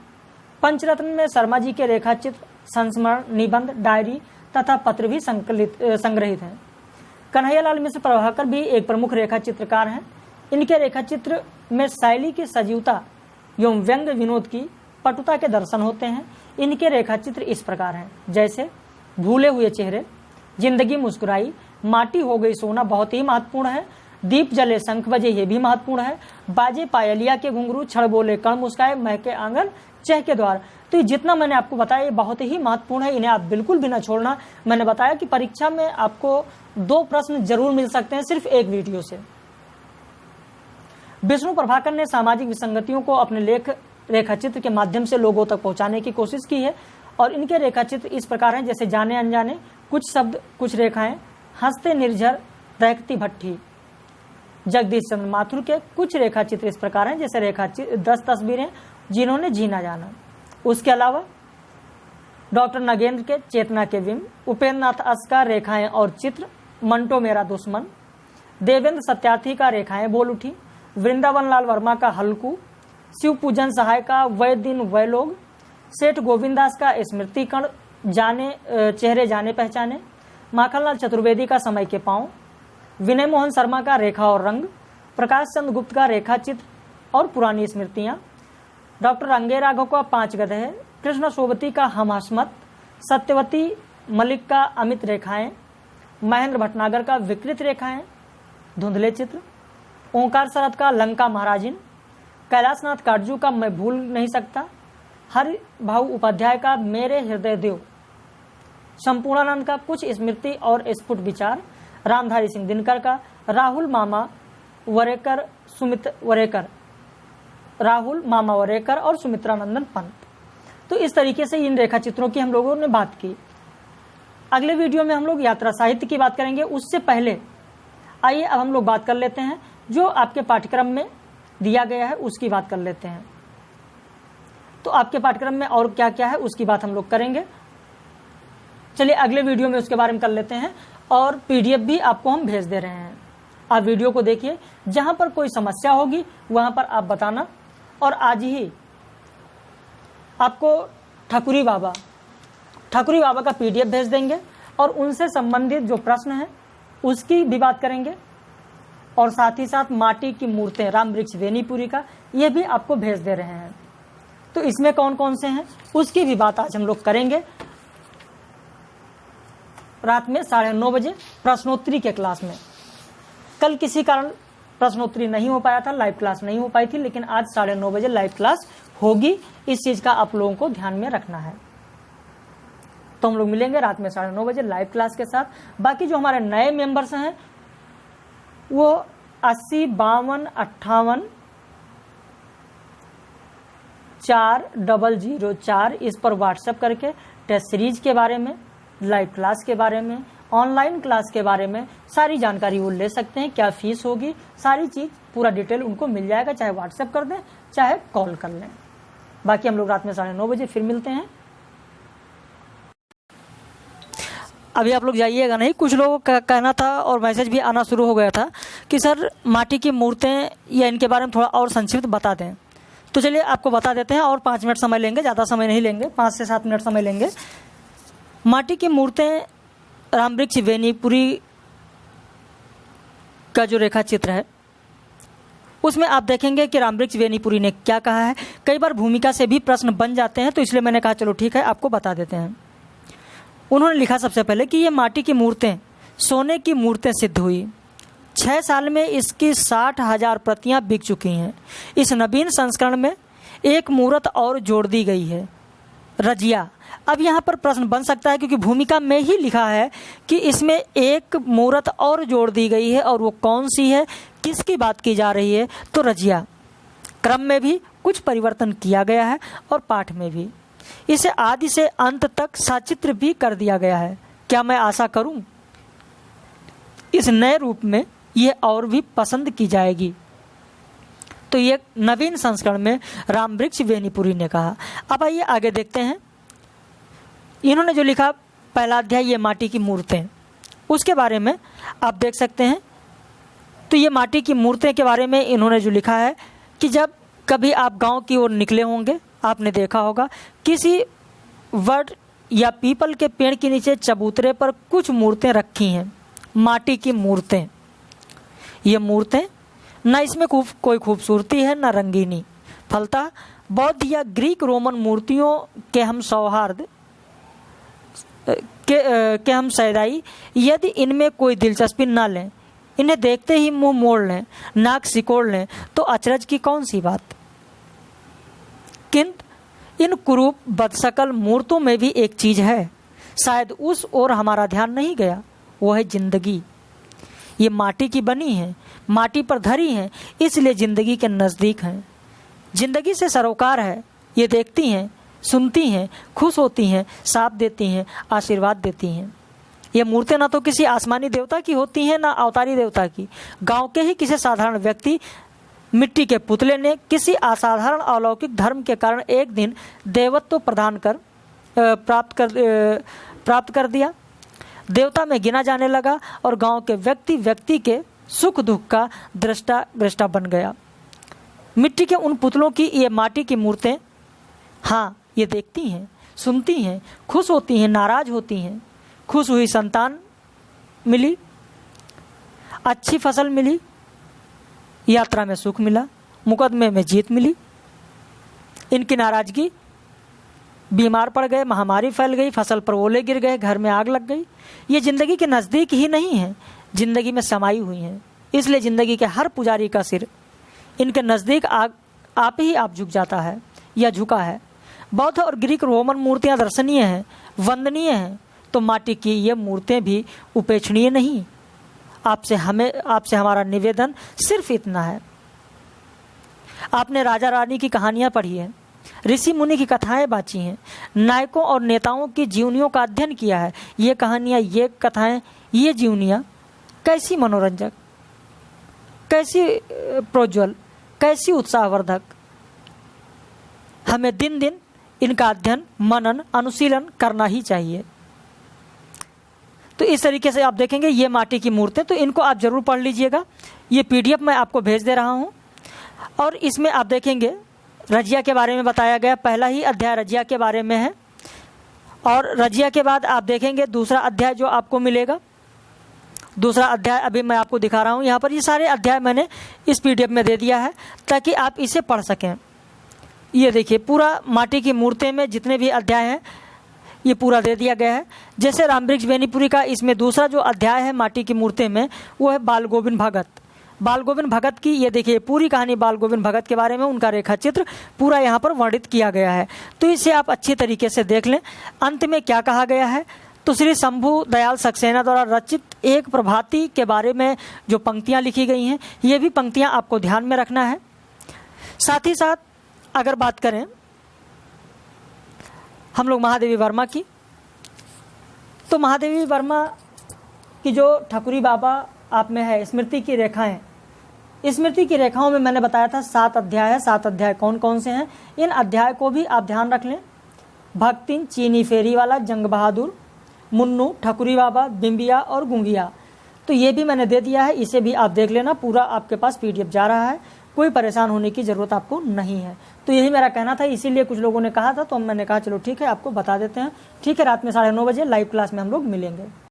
पंचरत्न में शर्मा जी के रेखा चित्र, संस्मरण, निबंध, डायरी तथा पत्र भी संग्रहित हैं। कन्हैयालाल मिश्र प्रभाकर भी एक प्रमुख रेखा चित्रकार हैं। इनके रेखा चित्र में शैली की सजीवता एवं व्यंग विनोद की पटुता के दर्शन होते हैं। इनके रेखा चित्र इस प्रकार हैं, जैसे भूले हुए चेहरे, जिंदगी मुस्कुराई, माटी हो गई सोना बहुत ही महत्वपूर्ण है, दीप जले शंख बजे ये भी महत्वपूर्ण है, बाजे पायलिया के घुंघरू, छड़ बोले कण मुस्काए, महके आंगन चह के द्वार। तो ये जितना मैंने आपको बताया ये बहुत ही महत्वपूर्ण है, इन्हें आप बिल्कुल भी ना छोड़ना। मैंने बताया कि परीक्षा में आपको 2 प्रश्न जरूर मिल सकते हैं सिर्फ एक वीडियो से। विष्णु प्रभाकर ने सामाजिक विसंगतियों को अपने लेख रेखा चित्र के माध्यम से लोगों तक पहुंचाने की कोशिश की है, और इनके रेखा चित्र इस प्रकार हैं, जैसे जाने अनजाने, कुछ शब्द कुछ रेखाएं, हंसते निर्झर, दहकती भट्ठी। जगदीश चंद्र माथुर के कुछ रेखा चित्र इस प्रकार हैं, जैसे रेखा चित्र 10 तस्वीरें जिन्होंने जीना जाना। उसके अलावा डॉक्टर नगेंद्र के चेतना के बिंब, उपेंद्र नाथ अस का रेखाएं और चित्र, मंटो मेरा दुश्मन, देवेंद्र सत्यार्थी का रेखाएं बोल उठी, वृंदावन लाल वर्मा का हल्कू, शिव पूजन सहाय का वह दिन वह लोग, सेठ गोविंदास का स्मृति कण, जाने चेहरे जाने पहचाने, माखनलाल चतुर्वेदी का समय के पांव, विनय मोहन शर्मा का रेखा और रंग, प्रकाश चंद्र गुप्त का रेखा चित्र और पुरानी स्मृतियां, डॉक्टर रंगे राघव का 5 गधे, कृष्ण सोबती का हम हसमत, सत्यवती मलिक का अमित रेखाएं, महेंद्र भटनागर का विकृत रेखाएं, धुंधले चित्र, ओंकार शरद का लंका महाराजिन, कैलाशनाथ काटजू का मैं भूल नहीं सकता, हरि भाऊ उपाध्याय का मेरे हृदय देव, संपूर्णानंद का कुछ स्मृति और स्फुट विचार, रामधारी सिंह दिनकर का राहुल मामा वरेकर और सुमित्रानंदन पंत। तो इस तरीके से इन रेखा चित्रों की हम लोगों ने बात की। अगले वीडियो में हम लोग यात्रा साहित्य की बात करेंगे। उससे पहले आइए अब हम लोग बात कर लेते हैं जो आपके पाठ्यक्रम में दिया गया है, उसकी बात कर लेते हैं। तो आपके पाठ्यक्रम में और क्या क्या है उसकी बात हम लोग करेंगे। चलिए अगले वीडियो में उसके बारे में कर लेते हैं, और पीडीएफ भी आपको हम भेज दे रहे हैं। आप वीडियो को देखिए, जहां पर कोई समस्या होगी वहां पर आप बताना, और आज ही आपको ठकुरी बाबा का पीडीएफ भेज देंगे, और उनसे संबंधित जो प्रश्न है उसकी भी बात करेंगे, और साथ ही साथ माटी की मूर्तें राम वृक्ष वेनीपुरी का ये भी आपको भेज दे रहे हैं। तो इसमें कौन कौन से हैं उसकी भी बात आज हम लोग करेंगे रात में 9:30 बजे प्रश्नोत्तरी के क्लास में। कल किसी कारण प्रश्नोत्तरी नहीं हो पाया था, लाइव क्लास नहीं हो पाई थी, लेकिन आज 9:30 बजे लाइव क्लास होगी। इस चीज का आप लोगों को ध्यान में रखना है। तो हम लोग मिलेंगे रात में 9:30 बजे लाइव क्लास के साथ। बाकी जो हमारे नए मेंबर्स हैं वो 80 52 58 4004 इस पर व्हाट्सएप करके टेस्ट सीरीज के बारे में, लाइव क्लास के बारे में, ऑनलाइन क्लास के बारे में सारी जानकारी वो ले सकते हैं। क्या फीस होगी, सारी चीज़ पूरा डिटेल उनको मिल जाएगा, चाहे व्हाट्सएप कर दें चाहे कॉल कर लें। बाकी हम लोग रात में 9:30 बजे फिर मिलते हैं। अभी आप लोग जाइएगा नहीं, कुछ लोगों का कहना था और मैसेज भी आना शुरू हो गया था कि सर माटी की मूर्तें या इनके बारे में थोड़ा और संक्षिप्त बता दें। तो चलिए आपको बता देते हैं और 5 मिनट समय लेंगे, ज़्यादा समय नहीं लेंगे, 5 से 7 मिनट समय लेंगे। माटी की मूर्तें रामवृक्ष वेनीपुरी का जो रेखा चित्र है उसमें आप देखेंगे कि रामवृक्ष वेनीपुरी ने क्या कहा है। कई बार भूमिका से भी प्रश्न बन जाते हैं, तो इसलिए मैंने कहा चलो ठीक है आपको बता देते हैं। उन्होंने लिखा सबसे पहले कि ये माटी की मूर्तें सोने की मूर्तें सिद्ध हुई। 6 साल में इसकी 60,000 प्रतियां बिक चुकी हैं। इस नवीन संस्करण में एक मूर्त और जोड़ दी गई है, रजिया। अब यहाँ पर प्रश्न बन सकता है क्योंकि भूमिका में ही लिखा है कि इसमें एक मूर्त और जोड़ दी गई है, और वो कौन सी है, किसकी बात की जा रही है, तो रजिया। क्रम में भी कुछ परिवर्तन किया गया है और पाठ में भी। इसे आदि से अंत तक सचित्र भी कर दिया गया है। क्या मैं आशा करूं इस नए रूप में ये और भी पसंद की जाएगी। तो ये नवीन संस्करण में रामवृक्ष वेनीपुरी ने कहा। अब आइए आगे देखते हैं। इन्होंने जो लिखा पहला अध्याय ये माटी की मूर्तें, उसके बारे में आप देख सकते हैं। तो ये माटी की मूर्तें के बारे में इन्होंने जो लिखा है कि जब कभी आप गांव की ओर निकले होंगे, आपने देखा होगा किसी वड या पीपल के पेड़ के नीचे चबूतरे पर कुछ मूर्तें रखी हैं, माटी की मूर्तें। ये मूर्तें न इसमें कोई खूबसूरती है न रंगीनी, फलतः बौद्ध या ग्रीक रोमन मूर्तियों के हम सौहार्द के हम सैदाई यदि इनमें कोई दिलचस्पी न लें, इन्हें देखते ही मुंह मोड़ लें, नाक सिकोड़ लें, तो अचरज की कौन सी बात। किंतु इन कुरूप बदशकल मूर्तों में भी एक चीज है, शायद उस ओर हमारा ध्यान नहीं गया, वो है जिंदगी। ये माटी की बनी है, माटी पर धरी है, इसलिए जिंदगी के नज़दीक हैं, जिंदगी से सरोकार है। ये देखती हैं, सुनती हैं, खुश होती हैं, साथ देती हैं, आशीर्वाद देती हैं। ये मूर्तें ना तो किसी आसमानी देवता की होती हैं ना अवतारी देवता की। गांव के ही किसी साधारण व्यक्ति मिट्टी के पुतले ने किसी असाधारण अलौकिक धर्म के कारण एक दिन देवत्व प्राप्त कर दिया, देवता में गिना जाने लगा और गांव के व्यक्ति के सुख दुख का दृष्टा बन गया। मिट्टी के उन पुतलों की ये माटी की मूर्तें, हाँ, ये देखती हैं, सुनती हैं, खुश होती हैं, नाराज होती हैं। खुश हुई संतान मिली, अच्छी फसल मिली, यात्रा में सुख मिला, मुकदमे में जीत मिली। इनकी नाराजगी, बीमार पड़ गए, महामारी फैल गई, फसल पर ओले गिर गए, घर में आग लग गई। ये जिंदगी के नज़दीक ही नहीं है, जिंदगी में समाई हुई हैं। इसलिए जिंदगी के हर पुजारी का सिर इनके नज़दीक आप ही झुक जाता है या झुका है। बौद्ध और ग्रीक रोमन मूर्तियाँ दर्शनीय हैं, वंदनीय हैं, तो माटी की ये मूर्तें भी उपेक्षणीय नहीं। आपसे हमारा निवेदन सिर्फ इतना है। आपने राजा रानी की कहानियाँ पढ़ी हैं, ऋषि मुनि की कथाएं बाँची हैं, नायकों और नेताओं की जीवनियों का अध्ययन किया है। ये कहानियाँ, ये कथाएं, ये जीवनियाँ कैसी मनोरंजक, कैसी प्रोज्वल, कैसी उत्साहवर्धक। हमें दिन दिन इनका अध्ययन, मनन, अनुशीलन करना ही चाहिए। तो इस तरीके से आप देखेंगे ये माटी की मूर्तें, तो इनको आप जरूर पढ़ लीजिएगा। ये PDF मैं आपको भेज दे रहा हूँ, और इसमें आप देखेंगे रजिया के बारे में बताया गया। पहला ही अध्याय रजिया के बारे में है, और रजिया के बाद आप देखेंगे दूसरा अध्याय जो आपको मिलेगा। दूसरा अध्याय अभी मैं आपको दिखा रहा हूँ। यहाँ पर ये सारे अध्याय मैंने इस PDF में दे दिया है ताकि आप इसे पढ़ सकें। ये देखिए पूरा माटी की मूर्तें में जितने भी अध्याय हैं ये पूरा दे दिया गया है। जैसे रामवृक्ष वेनीपुरी का इसमें दूसरा जो अध्याय है माटी की मूर्तें में, वो है बाल गोविंद भगत। बाल गोविंद भगत की ये देखिए पूरी कहानी, बाल गोविंद भगत के बारे में उनका रेखा चित्र पूरा यहाँ पर वर्णित किया गया है। तो इसे आप अच्छी तरीके से देख लें। अंत में क्या कहा गया है, तो श्री शंभू दयाल सक्सेना द्वारा रचित एक प्रभाती के बारे में जो पंक्तियां लिखी गई हैं, ये भी पंक्तियां आपको ध्यान में रखना है। साथ ही साथ अगर बात करें हम लोग महादेवी वर्मा की, तो महादेवी वर्मा की जो ठकुरी बाबा आप में है स्मृति की रेखाएं, स्मृति की रेखाओं में मैंने बताया था 7 अध्याय है। 7 अध्याय कौन कौन से हैं, इन अध्याय को भी आप ध्यान रख लें। भक्तिन, चीनी फेरी वाला, जंग बहादुर, मुन्नू, ठकुरी बाबा, बिंबिया और गुंगिया, तो ये भी मैंने दे दिया है, इसे भी आप देख लेना। पूरा आपके पास PDF जा रहा है, कोई परेशान होने की ज़रूरत आपको नहीं है। तो यही मेरा कहना था, इसीलिए कुछ लोगों ने कहा था तो मैंने कहा चलो ठीक है आपको बता देते हैं। ठीक है, रात में 9:30 बजे लाइव क्लास में हम लोग मिलेंगे।